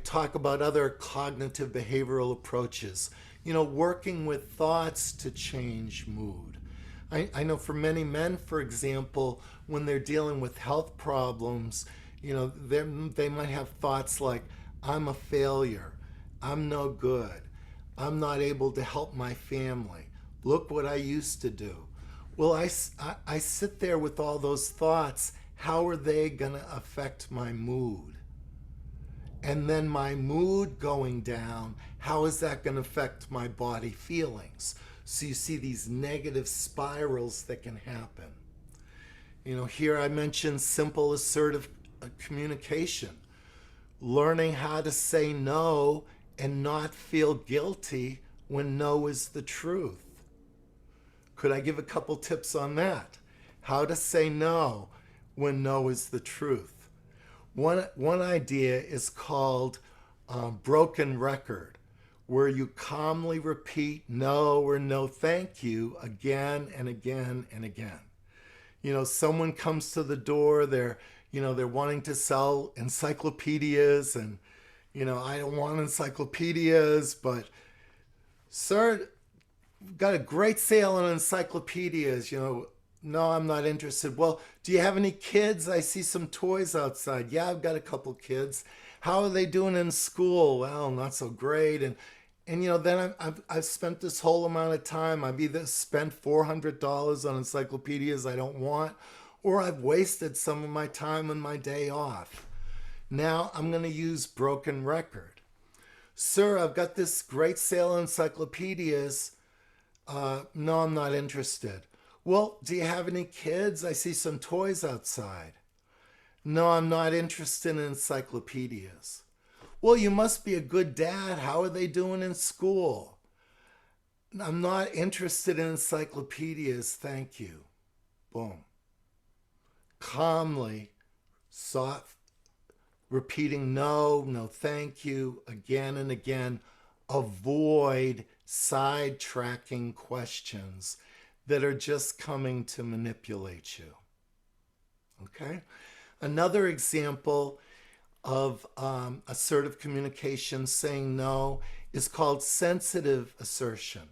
talk about other cognitive behavioral approaches, working with thoughts to change mood. I know for many men, for example, when they're dealing with health problems, they might have thoughts like, I'm a failure, I'm no good, I'm not able to help my family, look what I used to do. Well, I sit there with all those thoughts. How are they going to affect my mood? And then my mood going down, how is that going to affect my body feelings? So you see these negative spirals that can happen. Here I mentioned simple assertive communication. Learning how to say no and not feel guilty when no is the truth. Could I give a couple tips on that? How to say no when no is the truth. One idea is called broken record, where you calmly repeat no or no thank you again and again and again. Someone comes to the door, they're wanting to sell encyclopedias, and I don't want encyclopedias, but sir, got a great sale on encyclopedias, no, I'm not interested. Well, do you have any kids? I see some toys outside. Yeah, I've got a couple kids. How are they doing in school? Well, not so great. And then I've spent this whole amount of time. I've either spent $400 on encyclopedias I don't want, or I've wasted some of my time on my day off. Now I'm going to use broken record. Sir, I've got this great sale on encyclopedias. No, I'm not interested. Well, do you have any kids? I see some toys outside. No, I'm not interested in encyclopedias. Well, you must be a good dad. How are they doing in school? I'm not interested in encyclopedias, thank you. Boom. Calmly, soft, repeating no, thank you, again and again. Avoid sidetracking questions that are just coming to manipulate you. Okay? Another example of assertive communication, saying no, is called sensitive assertion,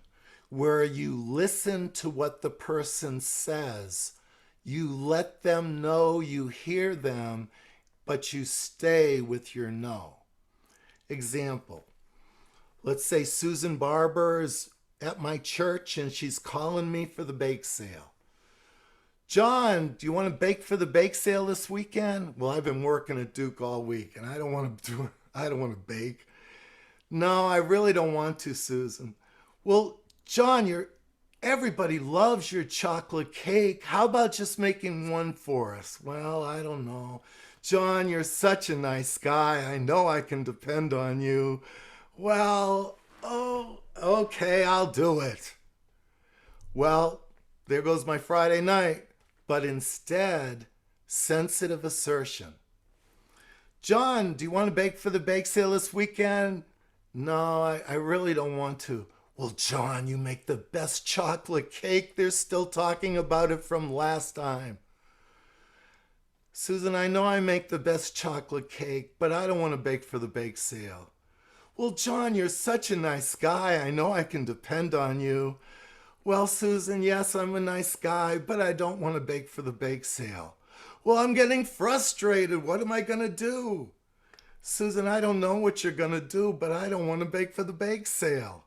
where you listen to what the person says, you let them know you hear them, but you stay with your no. Example, let's say Susan Barber is at my church and she's calling me for the bake sale. John, do you want to bake for the bake sale this weekend? Well, I've been working at Duke all week and I don't want to bake. No, I really don't want to, Susan. Well, Jon, everybody loves your chocolate cake. How about just making one for us? Well, I don't know. Jon, you're such a nice guy. I know I can depend on you. Well, oh, okay, I'll do it. Well, there goes my Friday night. But instead, sensitive assertion. Jon, do you want to bake for the bake sale this weekend? No, I really don't want to. Well, Jon, you make the best chocolate cake. They're still talking about it from last time. Susan, I know I make the best chocolate cake, but I don't want to bake for the bake sale. Well, Jon, you're such a nice guy. I know I can depend on you. Well, Susan, yes, I'm a nice guy, but I don't want to bake for the bake sale. Well, I'm getting frustrated. What am I going to do? Susan, I don't know what you're going to do, but I don't want to bake for the bake sale.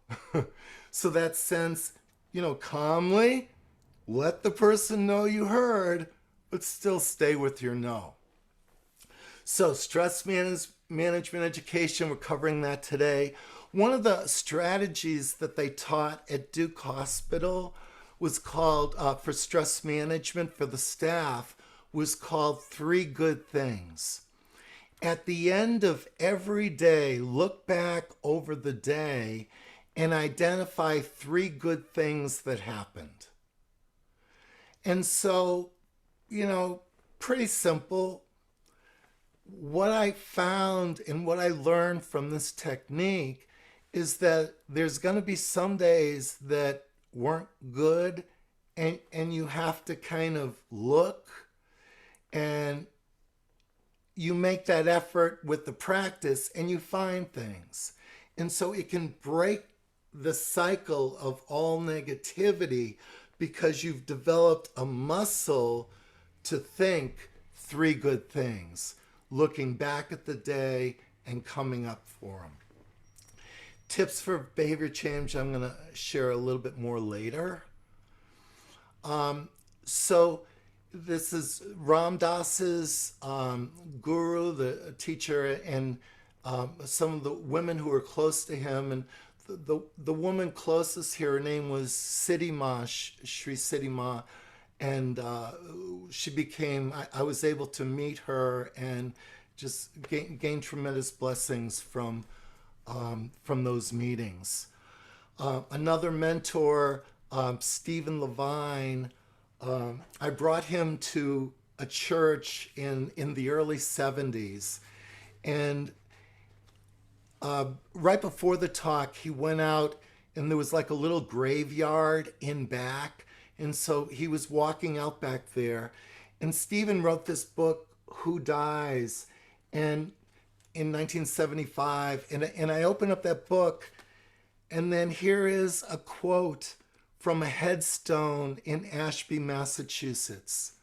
So that sense, calmly let the person know you heard, but still stay with your no. So stress management education, we're covering that today. One of the strategies that they taught at Duke Hospital was called, for stress management for the staff, was called 3 good things. At the end of every day, look back over the day and identify 3 good things that happened. And so, pretty simple. What I found and what I learned from this technique is that there's going to be some days that weren't good, and you have to kind of look, and you make that effort with the practice and you find things. And so it can break the cycle of all negativity because you've developed a muscle to think 3 good things, looking back at the day and coming up for them. Tips for behavior change, I'm going to share a little bit more later. So this is Ram Dass's guru, the teacher, and some of the women who were close to him. And the woman closest here, her name was Siddhi Ma, Sri Siddhi Ma. And she became, I was able to meet her and just gain tremendous blessings from those meetings. Another mentor, Stephen Levine, I brought him to a church in the early 70s. And right before the talk, he went out and there was like a little graveyard in back. And so he was walking out back there. And Stephen wrote this book, Who Dies? And in 1975. And I open up that book, and then here is a quote from a headstone in Ashby, Massachusetts.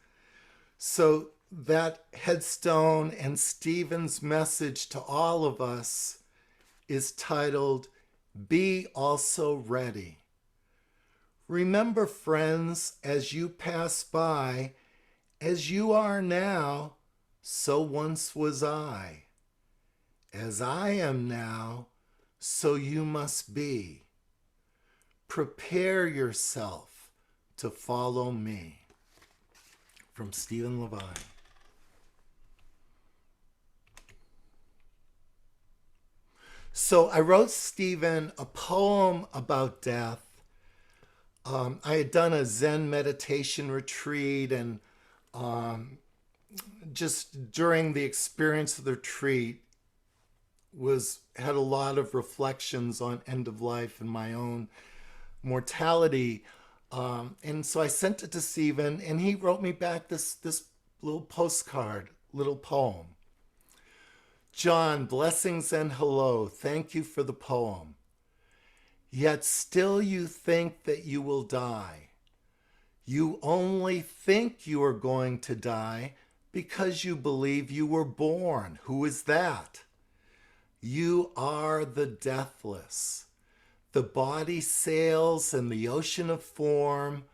So that headstone and Stephen's message to all of us is titled, Be Also Ready. Remember, friends, as you pass by, as you are now, so once was I. As I am now, so you must be. Prepare yourself to follow me. From Stephen Levine. So I wrote Stephen a poem about death. I had done a Zen meditation retreat, and just during the experience of the retreat had a lot of reflections on end of life and my own mortality. And so I sent it to Stephen, and he wrote me back this little postcard, little poem. Jon, blessings and hello. Thank you for the poem. Yet still you think that you will die. You only think you are going to die because you believe you were born. Who is that? You are the deathless. The body sails in the ocean of form.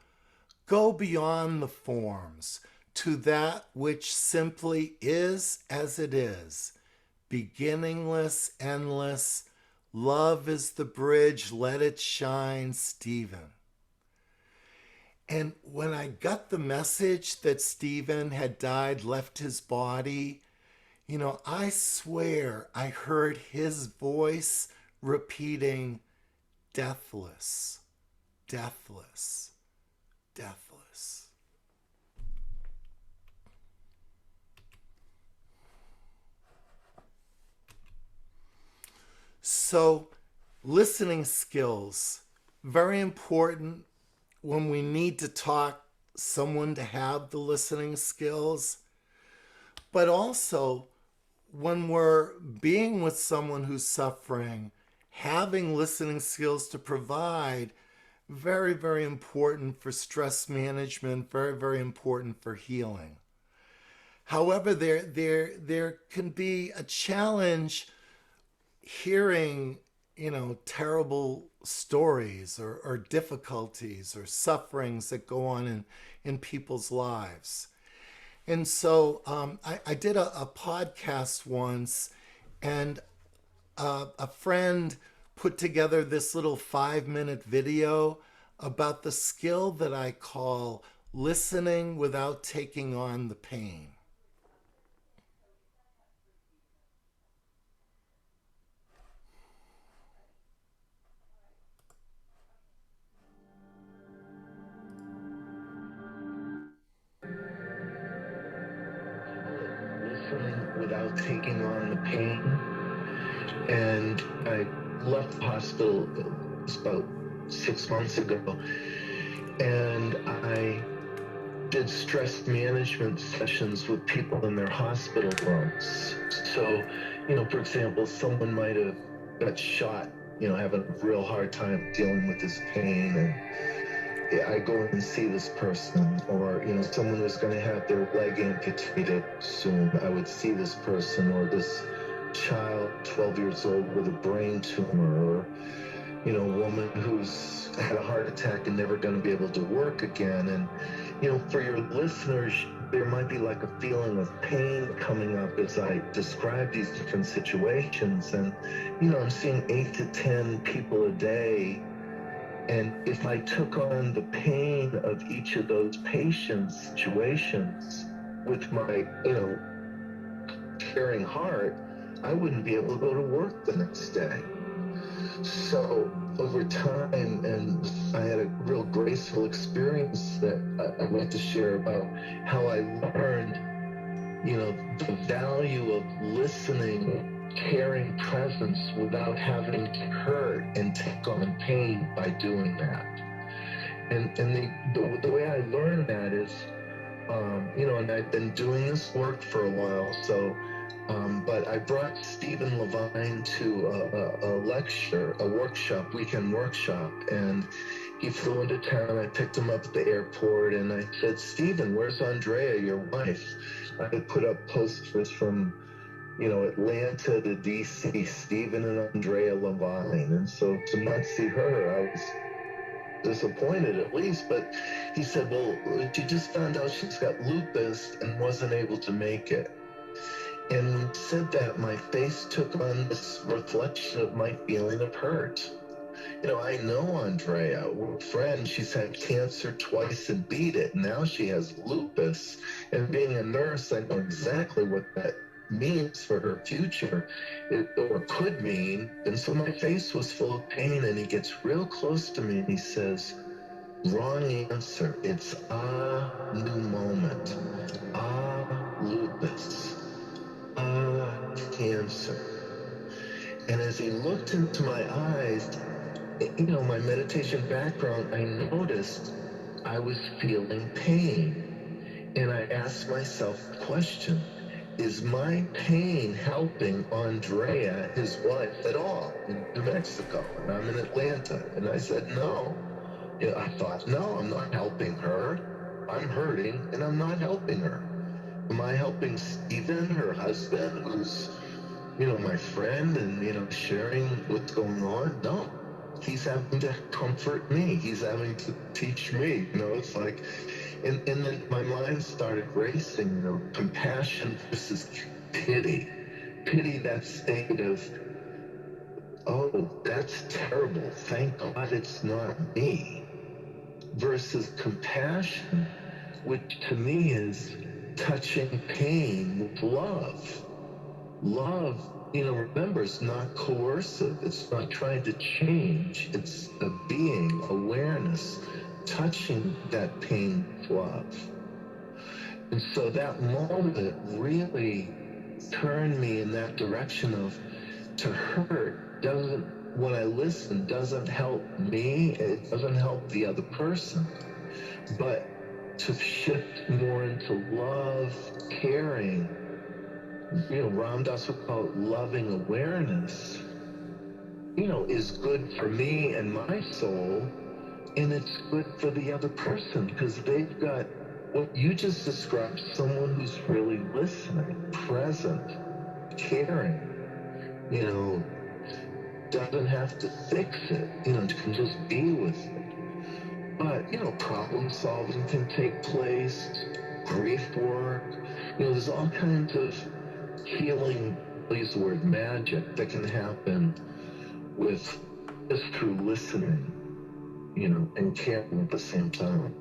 Go beyond the forms to that which simply is as it is, beginningless, endless, Love is the bridge, let it shine, Stephen. And when I got the message that Stephen had died, left his body, you know, I swear I heard his voice repeating, deathless, deathless, deathless. So, listening skills, very important when we need to talk someone to have the listening skills, but also when we're being with someone who's suffering, having listening skills to provide, very, very important for stress management, very, very important for healing. However, there can be a challenge hearing, you know, terrible stories or difficulties or sufferings that go on in people's lives. And so I did a podcast once, and a friend put together this little 5-minute video about the skill that I call listening without taking on the pain. Listening without taking on the pain. And I left the hospital, it was about 6 months ago, and I did stress management sessions with people in their hospital rooms. So, you know, for example, someone might have got shot, you know, having a real hard time dealing with this pain, and I go in and see this person, or, you know, someone was going to have their leg amputated soon. I would see this person, or this child, 12 years old, with a brain tumor, or, you know, a woman who's had a heart attack and never going to be able to work again. And, you know, for your listeners, there might be like a feeling of pain coming up as I describe these different situations. And, you know, I'm seeing 8 to 10 people a day. And if I took on the pain of each of those patients' situations with my, you know, caring heart, I wouldn't be able to go to work the next day. So over time, and I had a real graceful experience that I'd like to share about how I learned, you know, the value of listening, caring presence without having to hurt and take on pain by doing that. And the way I learned that is, you know, and I've been doing this work for a while, so, but I brought Stephen Levine to a lecture, a workshop, weekend workshop, and he flew into town. I picked him up at the airport, and I said, Stephen, where's Andrea, your wife? I had put up posters from, you know, Atlanta to DC, Stephen and Andrea Levine. And so to not see her, I was disappointed at least. But he said, well, she just found out she's got lupus and wasn't able to make it. And when he said that, my face took on this reflection of my feeling of hurt. You know, I know Andrea, we're friends. She's had cancer twice and beat it. Now she has lupus. And being a nurse, I know exactly what that means for her future, or could mean. And so my face was full of pain, and he gets real close to me and he says, wrong answer. It's new moment. Lupus. Cancer. And as he looked into my eyes, you know, my meditation background, I noticed I was feeling pain. And I asked myself the question, is my pain helping Andrea, his wife, at all in New Mexico? And I'm in Atlanta. And I said, no. You know, I thought, no, I'm not helping her. I'm hurting, and I'm not helping her. Am I helping Stephen, her husband, who's, you know, my friend, and, you know, sharing what's going on? No. He's having to comfort me. He's having to teach me. You know, it's like, and then my mind started racing, you know, compassion versus pity. Pity, that state of oh, that's terrible. Thank God it's not me. Versus compassion, which to me is touching pain with love. Love, remember, it's not coercive. It's not trying to change. It's a being, awareness, touching that pain with love. And so that moment really turned me in that direction of to hurt doesn't, when I listen, doesn't help me. It doesn't help the other person. But to shift more into love, caring, Ram Dass would call it loving awareness, is good for me and my soul, and it's good for the other person because they've got what you just described, someone who's really listening, present, caring, doesn't have to fix it, can just be with it. But, problem solving can take place, grief work, there's all kinds of healing, I'll use the word magic, that can happen with just through listening, and caring at the same time.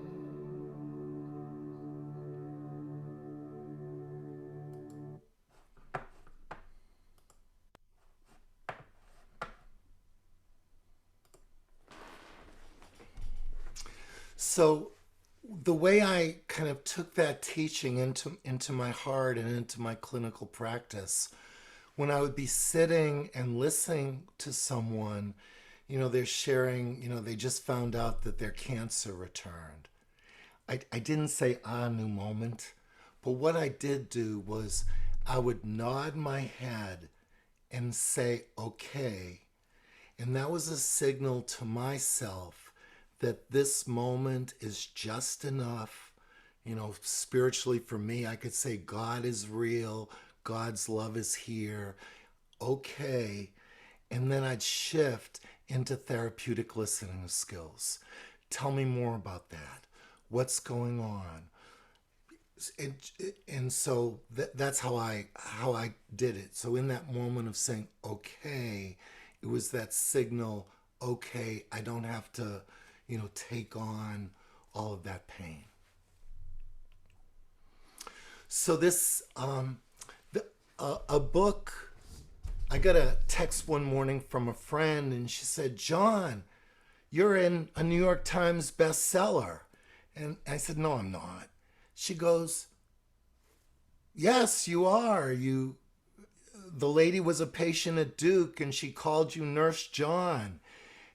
So the way I kind of took that teaching into my heart and into my clinical practice, when I would be sitting and listening to someone, they're sharing, they just found out that their cancer returned. I didn't say, new moment. But what I did do was I would nod my head and say, okay. And that was a signal to myself that this moment is just enough. Spiritually for me, I could say God is real. God's love is here. Okay. And then I'd shift into therapeutic listening skills. Tell me more about that. What's going on? And so that's how I did it. So in that moment of saying, okay, it was that signal, okay, I don't have to, take on all of that pain. So this, a book, I got a text one morning from a friend and she said, Jon, you're in a New York Times bestseller. And I said, no, I'm not. She goes, yes, you are. The lady was a patient at Duke and she called you Nurse Jon.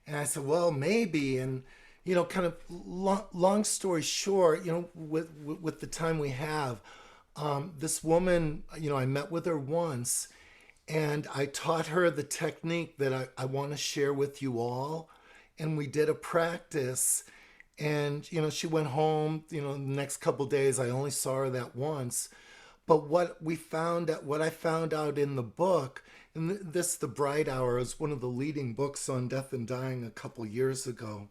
And I said, well, maybe. And, kind of long story short, with the time we have, this woman, I met with her once and I taught her the technique that I want to share with you all. And we did a practice and, she went home, the next couple of days. I only saw her that once. But what I found out in the book, and this, The Bright Hour, is one of the leading books on death and dying a couple years ago,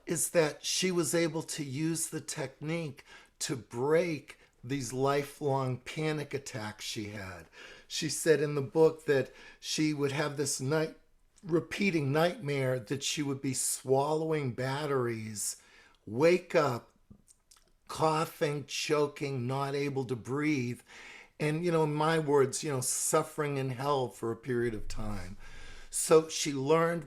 is that she was able to use the technique to break these lifelong panic attacks she had. She said in the book that she would have this repeating nightmare that she would be swallowing batteries, wake up, coughing, choking, not able to breathe, and, in my words, suffering in hell for a period of time. So she learned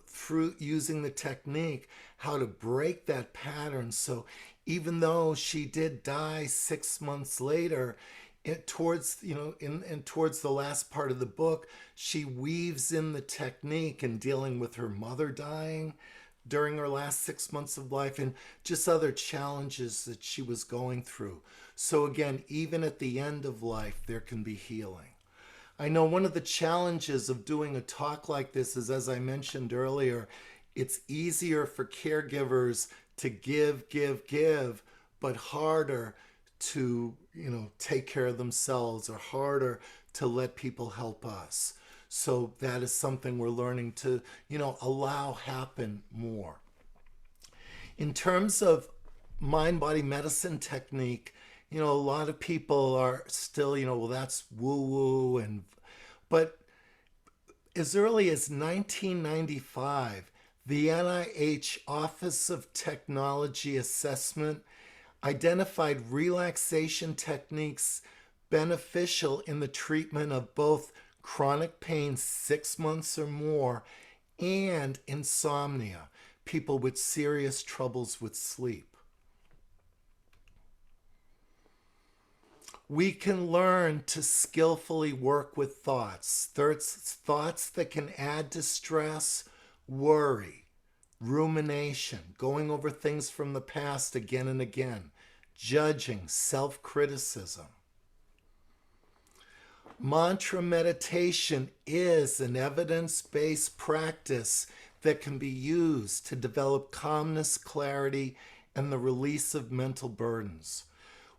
through using the technique how to break that pattern. So even though she did die 6 months later, towards the last part of the book, she weaves in the technique in dealing with her mother dying during her last 6 months of life and just other challenges that she was going through. So again, even at the end of life, there can be healing. I know one of the challenges of doing a talk like this is, as I mentioned earlier, it's easier for caregivers to give, but harder to, take care of themselves, or harder to let people help us. So that is something we're learning to, allow happen more. In terms of mind-body medicine technique, a lot of people are still, well, that's woo-woo, but as early as 1995, the NIH Office of Technology Assessment identified relaxation techniques beneficial in the treatment of both chronic pain 6 months or more and insomnia, people with serious troubles with sleep. We can learn to skillfully work with thoughts that can add to stress, worry, rumination, going over things from the past again and again, judging, self-criticism. Mantra meditation is an evidence-based practice that can be used to develop calmness, clarity, and the release of mental burdens.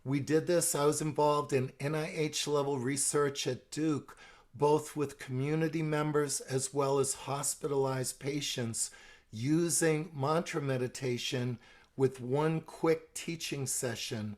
We did this. I was involved in NIH-level research at Duke, both with community members as well as hospitalized patients, using mantra meditation with one quick teaching session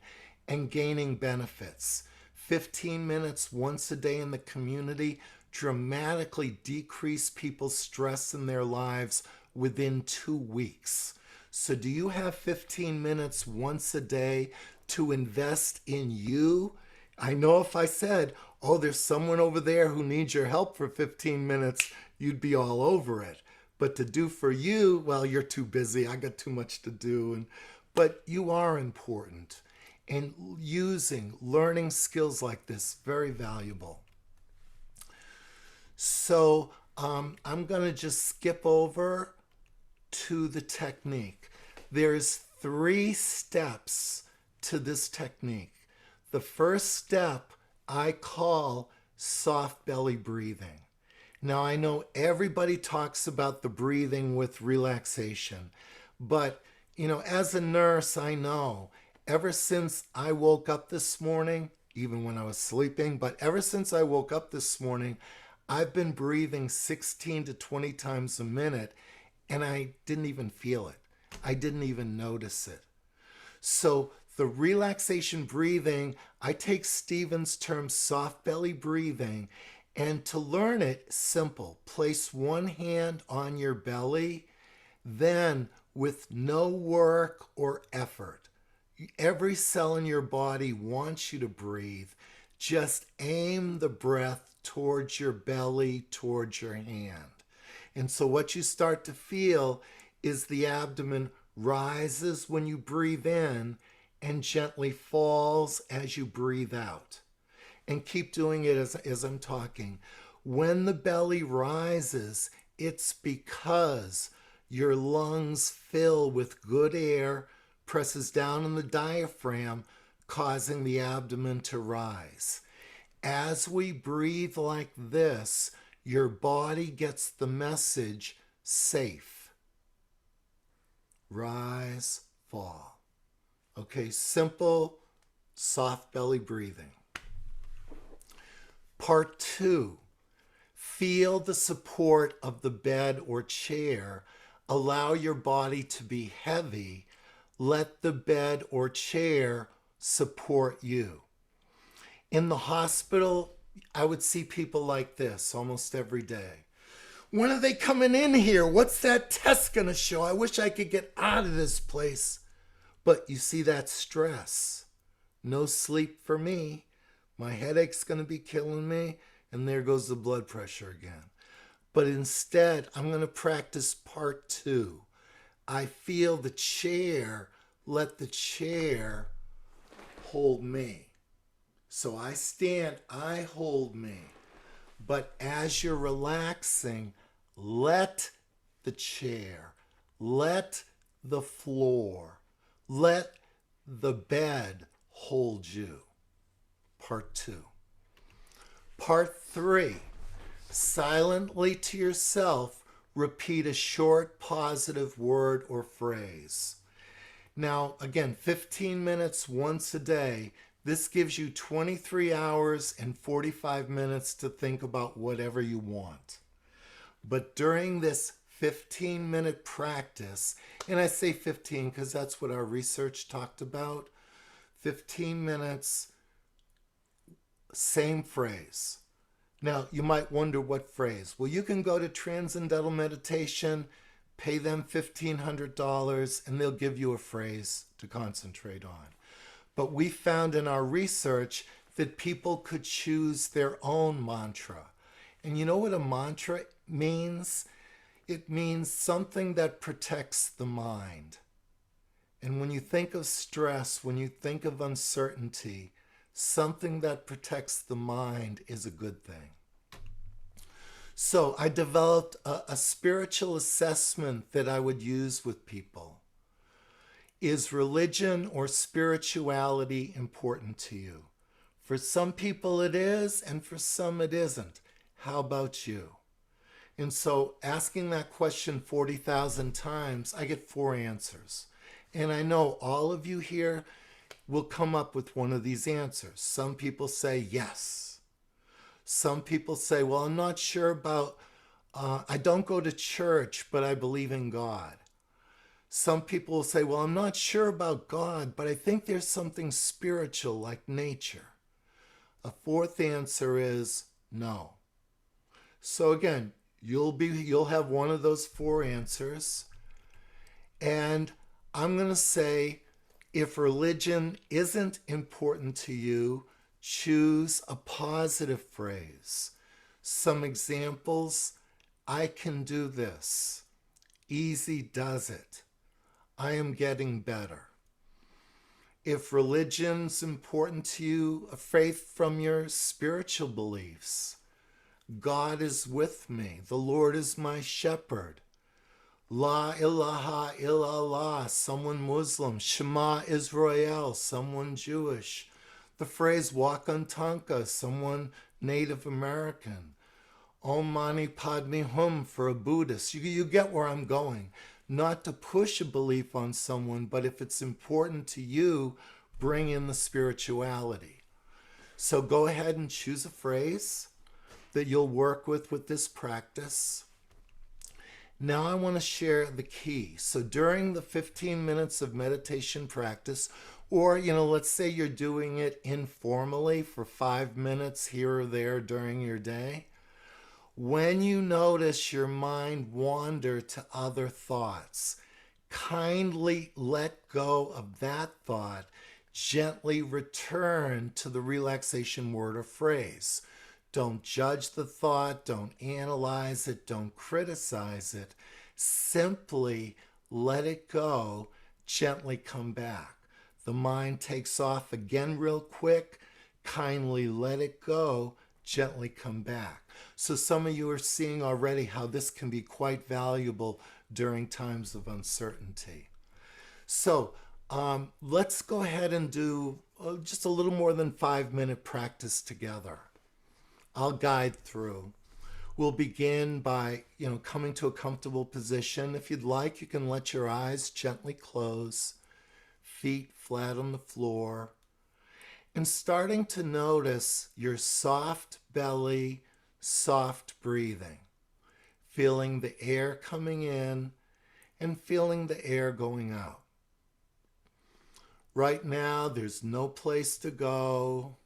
and gaining benefits. 15 minutes once a day in the community dramatically decrease people's stress in their lives within 2 weeks. So do you have 15 minutes once a day to invest in you? I know if I said, oh, there's someone over there who needs your help for 15 minutes, you'd be all over it. But to do for you, well, you're too busy. I got too much to do. But you are important. And learning skills like this, very valuable. So I'm going to just skip over to the technique. There's 3 steps to this technique. The first step I call soft belly breathing. Now, I know everybody talks about the breathing with relaxation, but, as a nurse, I know ever since I woke up this morning, even when I was sleeping, but ever since I woke up this morning, I've been breathing 16 to 20 times a minute, and I didn't even feel it. I didn't even notice it. So the relaxation breathing, I take Stephen's term soft belly breathing, and to learn it, simple. Place one hand on your belly, then with no work or effort, every cell in your body wants you to breathe. Just aim the breath towards your belly, towards your hand. And so what you start to feel is the abdomen rises when you breathe in and gently falls as you breathe out. And keep doing it as I'm talking. When the belly rises, it's because your lungs fill with good air, presses down on the diaphragm, causing the abdomen to rise. As we breathe like this, your body gets the message, safe. Rise, fall. Okay, simple, soft belly breathing. Part 2, feel the support of the bed or chair. Allow your body to be heavy. Let the bed or chair support you. In the hospital, I would see people like this almost every day. When are they coming in here? What's that test going to show? I wish I could get out of this place. But you see that stress. No sleep for me. My headache's going to be killing me. And there goes the blood pressure again. But instead, I'm going to practice part 2. I feel the chair, let the chair hold me. So I stand, I hold me. But as you're relaxing, let the chair, let the floor, let the bed hold you. Part 2. Part 3, silently to yourself, repeat a short positive word or phrase. Now, again, 15 minutes once a day. This gives you 23 hours and 45 minutes to think about whatever you want. But during this 15-minute practice, and I say 15 because that's what our research talked about, 15 minutes, same phrase. Now, you might wonder what phrase. Well, you can go to Transcendental Meditation, pay them $1,500, and they'll give you a phrase to concentrate on. But we found in our research that people could choose their own mantra. And you know what a mantra means? It means something that protects the mind. And when you think of stress, when you think of uncertainty, something that protects the mind is a good thing. So I developed a spiritual assessment that I would use with people. Is religion or spirituality important to you? For some people it is, and for some it isn't. How about you? And so asking that question 40,000 times, I get 4 answers. And I know all of you here will come up with one of these answers. Some people say yes. Some people say, well, I'm not sure about, I don't go to church, but I believe in God. Some people will say, well, I'm not sure about God, but I think there's something spiritual like nature. A 4th answer is no. So again, you'll have one of those 4 answers. And I'm going to say, if religion isn't important to you, choose a positive phrase. Some examples: I can do this. Easy does it. I am getting better. If religion's important to you, a faith from your spiritual beliefs. God is with me. The Lord is my shepherd. La ilaha illallah, someone Muslim. Shema Israel, someone Jewish. The phrase Wakantanka, someone Native American. Om Mani Padme Hum for a Buddhist. You get where I'm going. Not to push a belief on someone, but if it's important to you, bring in the spirituality. So go ahead and choose a phrase that you'll work with this practice. Now I want to share the key. So during the 15 minutes of meditation practice, or, let's say you're doing it informally for 5 minutes here or there during your day, when you notice your mind wander to other thoughts, kindly let go of that thought, gently return to the relaxation word or phrase. Don't judge the thought, don't analyze it, don't criticize it. Simply let it go, gently come back. The mind takes off again real quick, kindly let it go, gently come back. So some of you are seeing already how this can be quite valuable during times of uncertainty. So let's go ahead and do just a little more than 5-minute practice together. I'll guide through. We'll begin by, coming to a comfortable position. If you'd like, you can let your eyes gently close, feet flat on the floor, and starting to notice your soft belly, soft breathing, feeling the air coming in and feeling the air going out. Right now, there's no place to go,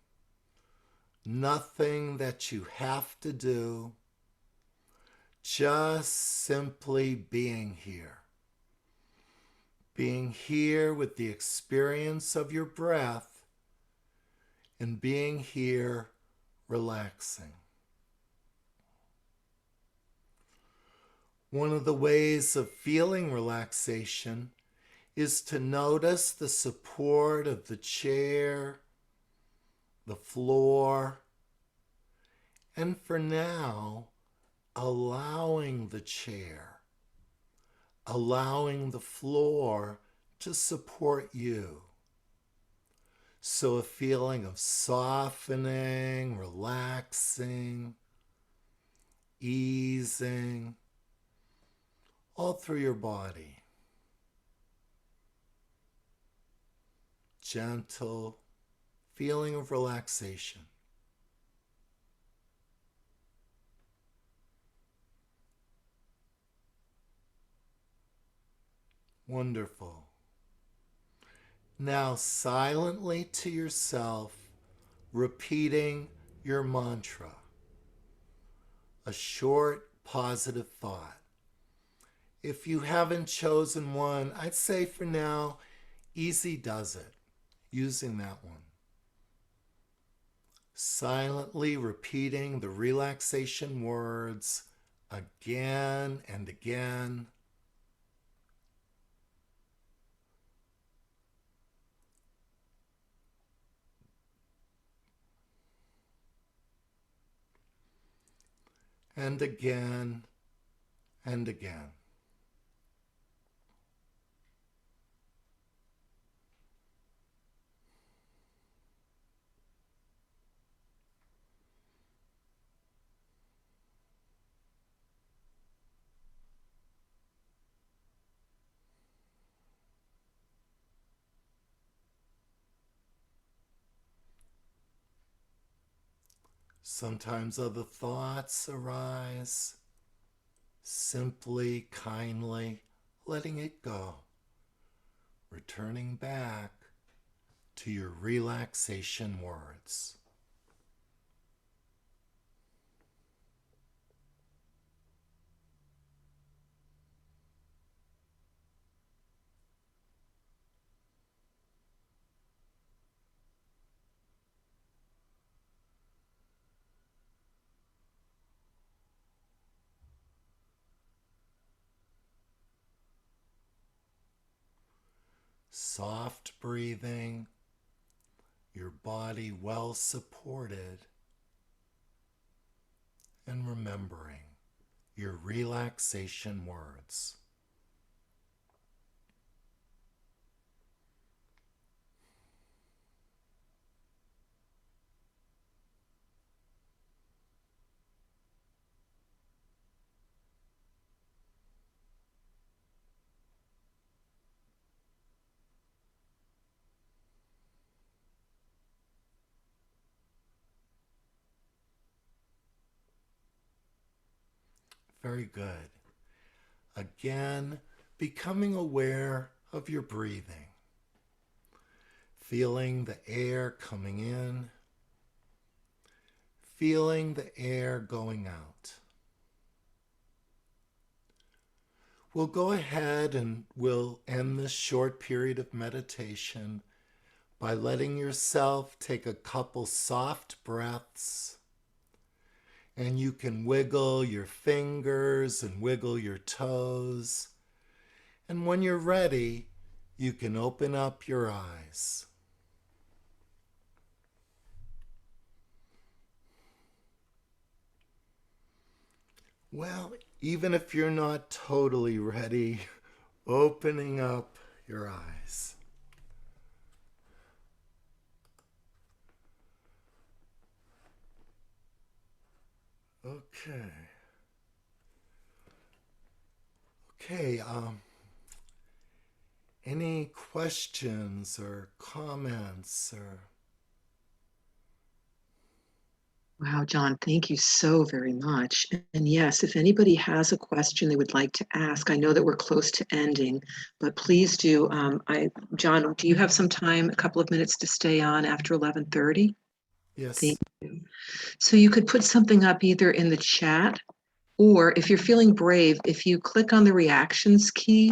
nothing that you have to do, just simply being here. Being here with the experience of your breath and being here relaxing. One of the ways of feeling relaxation is to notice the support of the chair, the floor, and for now, allowing the chair, allowing the floor to support you. So a feeling of softening, relaxing, easing, all through your body. Gentle feeling of relaxation. Wonderful. Now silently to yourself, repeating your mantra. a short positive thought. If you haven't chosen one, I'd say for now, easy does it, using that one. Silently repeating the relaxation words again and again. And again and again. Sometimes other thoughts arise, simply, kindly letting it go, returning back to your relaxation words. Soft breathing, your body well supported, and remembering your relaxation words. Very good. Again, becoming aware of your breathing. Feeling the air coming in, feeling the air going out. We'll go ahead and we'll end this short period of meditation by letting yourself take a couple soft breaths. And you can wiggle your fingers and wiggle your toes. And when you're ready, you can open up your eyes. Well, even if you're not totally ready, opening up your eyes. Okay. Any questions or comments or... Wow, Jon, thank you so very much. And yes, if anybody has a question they would like to ask, I know that we're close to ending, but please do. Jon, do you have some time, a couple of minutes to stay on after 11:30? Yes. Thank you. So you could put something up either in the chat, or if you're feeling brave, if you click on the reactions key,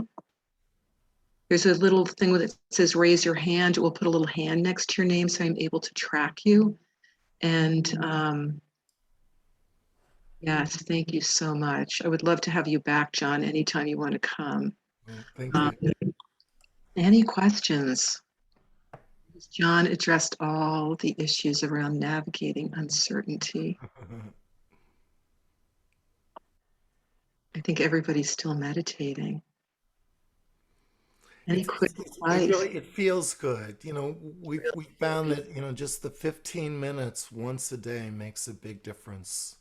there's a little thing that says raise your hand. It will put a little hand next to your name so I'm able to track you. And yes, thank you so much. I would love to have you back, Jon, anytime you want to come. Well, thank you. Any questions? Jon addressed all the issues around navigating uncertainty. I think everybody's still meditating. Any quick advice? It feels good. We found that, just the 15 minutes once a day makes a big difference.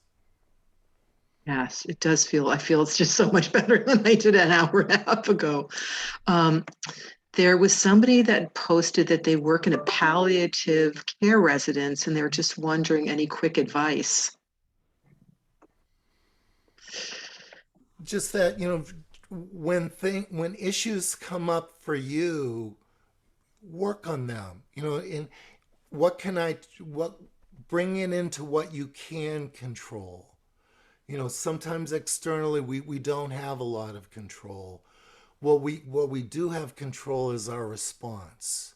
Yes, it does feel, I feel it's just so much better than I did an hour and a half ago. There was somebody that posted that they work in a palliative care residence and they're just wondering any quick advice. Just that, when issues come up for you, work on them. In what bring it into what you can control. You know, sometimes externally we don't have a lot of control. What we do have control is our response.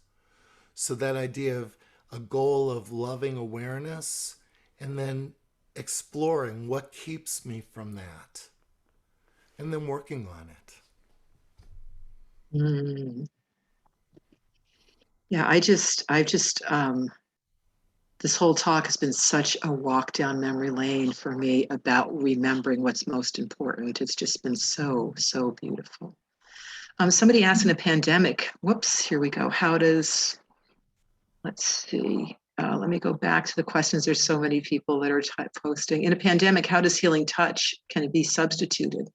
So that idea of a goal of loving awareness and then exploring what keeps me from that and then working on it. Mm. Yeah, this whole talk has been such a walk down memory lane for me about remembering what's most important. It's just been so, so beautiful. Somebody asked in a pandemic, whoops, here we go. Let's see. Let me go back to the questions. There's so many people that are posting. In a pandemic, how does healing touch? Can it be substituted?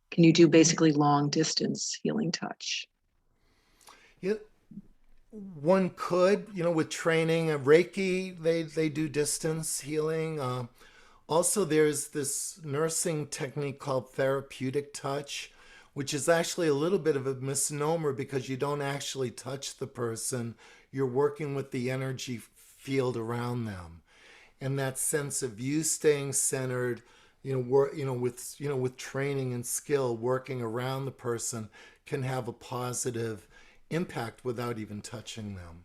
Can you do basically long distance healing touch? Yeah, one could, you know, with training, Reiki, they do distance healing. Also, there's this nursing technique called therapeutic touch, which is actually a little bit of a misnomer because you don't actually touch the person. You're working with the energy field around them. And that sense of you staying centered, with training and skill, working around the person can have a positive impact without even touching them.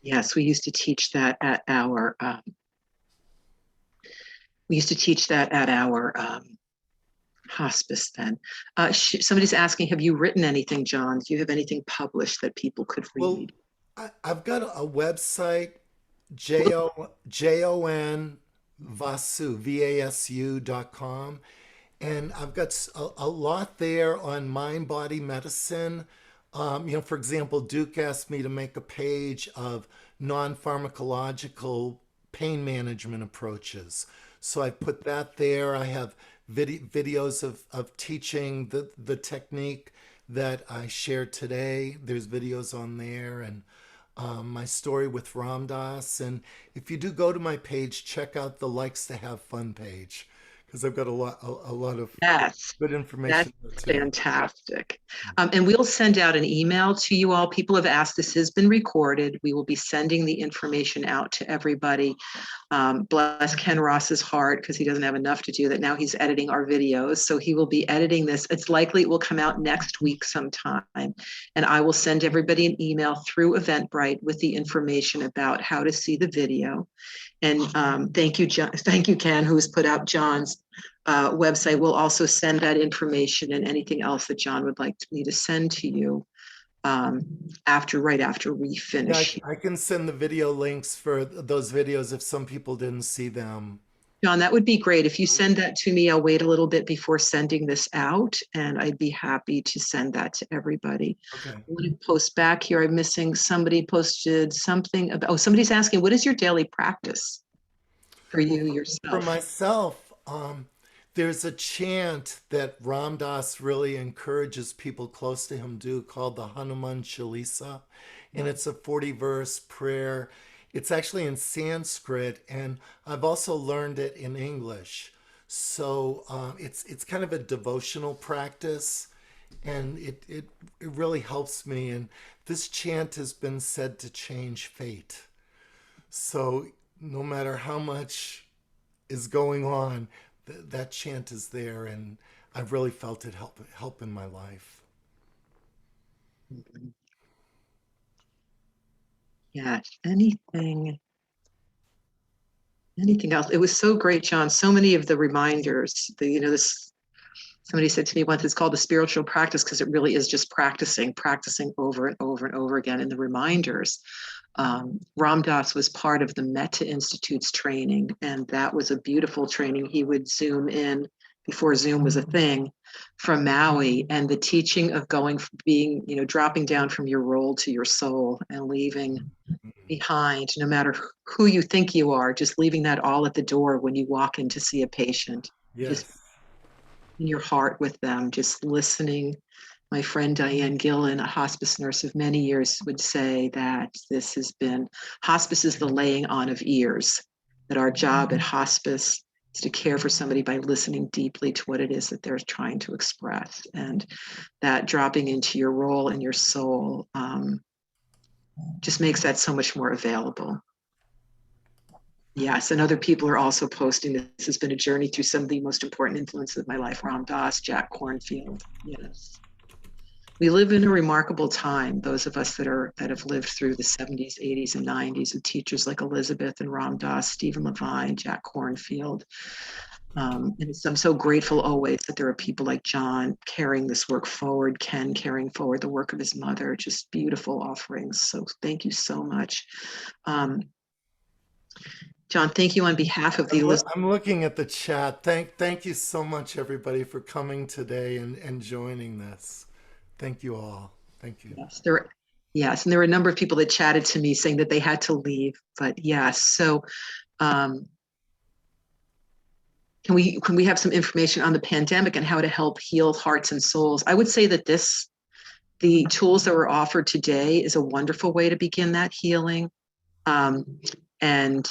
Yes, we used to teach that at our hospice then. Somebody's asking, have you written anything, Jon? Do you have anything published that people could Well, read? I've got a website, Jon Vasu, VASU.com. And I've got a lot there on mind body medicine. For example, Duke asked me to make a page of non pharmacological pain management approaches. So I put that there. I have videos of teaching the technique that I shared today. There's videos on there, and my story with Ram Dass. And if you do go to my page, check out the Likes to Have Fun page because I've got a lot of Yes, good that's information there too. fantastic. And we'll send out an email to you all. People have asked, this has been recorded. We will be sending the information out to everybody. Bless Ken Ross's heart, because he doesn't have enough to do that. Now he's editing our videos. So he will be editing this. It's likely it will come out next week sometime. And I will send everybody an email through Eventbrite with the information about how to see the video. And thank you, John. Thank you, Ken, who's put out Jon's website. We'll also send that information and anything else that Jon would like me to send to you right after we finish. Yeah, I can send the video links for those videos if some people didn't see them. Jon, that would be great. If you send that to me, I'll wait a little bit before sending this out, and I'd be happy to send that to everybody. Okay. I want to post back here. I'm missing, somebody posted something about, somebody's asking, what is your daily practice for you yourself? For myself, there's a chant that Ram Dass really encourages people close to him do called the Hanuman Chalisa, and it's a 40-verse prayer. It's actually in Sanskrit, and I've also learned it in English. So it's kind of a devotional practice, and it really helps me. And this chant has been said to change fate. So no matter how much is going on, that chant is there, and I've really felt it help in my life. Yeah, anything else? It was so great, Jon. So many of the reminders, somebody said to me once, it's called the spiritual practice because it really is just practicing over and over and over again. And the reminders, Ram Dass was part of the Metta Institute's training, and that was a beautiful training. He would Zoom in before Zoom was a thing from Maui, and the teaching of going from being, dropping down from your role to your soul and leaving behind, no matter who you think you are, just leaving that all at the door when you walk in to see a patient. Yes. Just in your heart with them, just listening. My friend Diane Gillen, a hospice nurse of many years, would say that hospice is the laying on of ears, that our job at hospice is to care for somebody by listening deeply to what it is that they're trying to express, and that dropping into your role and your soul just makes that so much more available. Yes, and other people are also posting. This has been a journey through some of the most important influences of my life. Ram Dass, Jack Kornfield. Yes. We live in a remarkable time, those of us that have lived through the 70s, 80s, and 90s, with teachers like Elisabeth and Ram Dass, Stephen Levine, Jack Kornfield. And I'm so grateful always that there are people like Jon carrying this work forward, Ken carrying forward the work of his mother, just beautiful offerings. So thank you so much. Jon, thank you on behalf of the I'm looking at the chat. Thank you so much, everybody, for coming today and joining this. Thank you all. Thank you. Yes, and there were a number of people that chatted to me saying that they had to leave. But yes, so can we have some information on the pandemic and how to help heal hearts and souls? I would say that the tools that were offered today is a wonderful way to begin that healing. And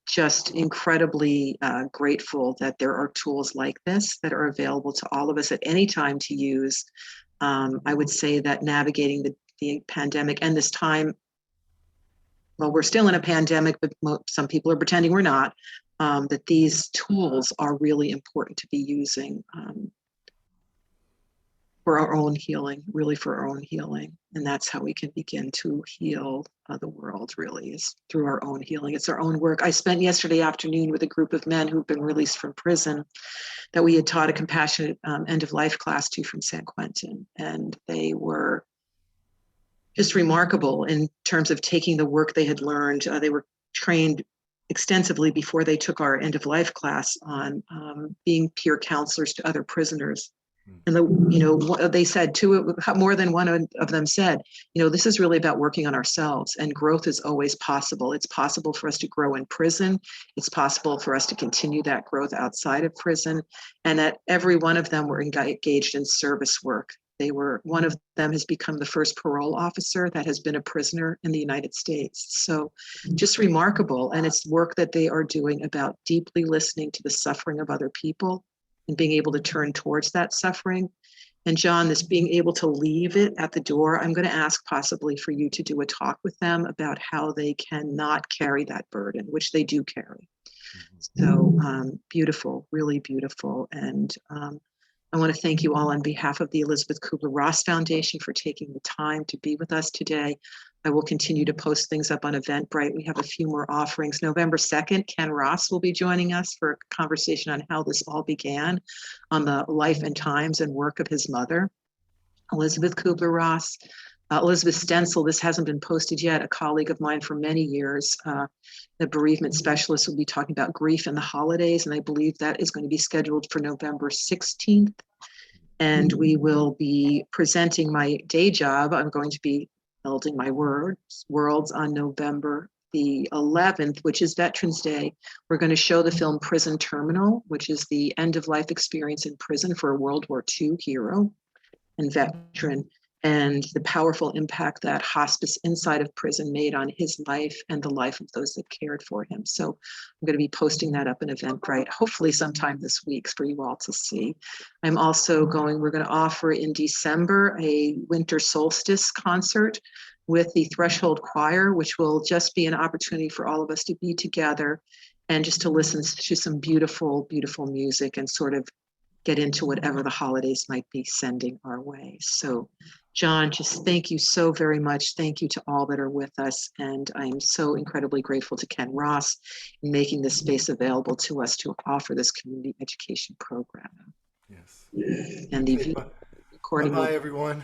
just incredibly grateful that there are tools like this that are available to all of us at any time to use. I would say that navigating the pandemic and this time, well, we're still in a pandemic, but some people are pretending we're not, that these tools are really important to be using for our own healing, really for our own healing. And that's how we can begin to heal the world, really, is through our own healing. It's our own work. I spent yesterday afternoon with a group of men who've been released from prison that we had taught a compassionate end-of-life class to from San Quentin. And they were just remarkable in terms of taking the work they had learned. They were trained extensively before they took our end-of-life class on being peer counselors to other prisoners. And they said more than one of them said, this is really about working on ourselves, and growth is always possible. It's possible for us to grow in prison. It's possible for us to continue that growth outside of prison. And that every one of them were engaged in service work. One of them has become the first parole officer that has been a prisoner in the United States. So just remarkable. And it's work that they are doing about deeply listening to the suffering of other people and being able to turn towards that suffering. And Jon, this being able to leave it at the door, I'm going to ask possibly for you to do a talk with them about how they cannot carry that burden, which they do carry. So beautiful, really beautiful. And I want to thank you all on behalf of the Elisabeth Kübler-Ross Foundation for taking the time to be with us today. I will continue to post things up on Eventbrite. We have a few more offerings. November 2nd, Ken Ross will be joining us for a conversation on how this all began, on the life and times and work of his mother, Elisabeth Kübler-Ross. Elizabeth Stencil, this hasn't been posted yet, a colleague of mine for many years, the bereavement specialist, will be talking about grief and the holidays, and I believe that is going to be scheduled for November 16th. And we will be presenting my day job. I'm going to be melding my worlds on November the 11th, which is Veterans Day. We're going to show the film Prison Terminal, which is the end-of-life experience in prison for a World War II hero and veteran, and the powerful impact that hospice inside of prison made on his life and the life of those that cared for him. So I'm going to be posting that up in Eventbrite, hopefully sometime this week for you all to see. We're going to offer in December a winter solstice concert with the Threshold Choir, which will just be an opportunity for all of us to be together and just to listen to some beautiful, beautiful music and sort of get into whatever the holidays might be sending our way. So Jon, just thank you so very much. Thank you to all that are with us. And I'm so incredibly grateful to Ken Ross in making this space available to us to offer this community education program. Yes. And the recording. Bye, everyone.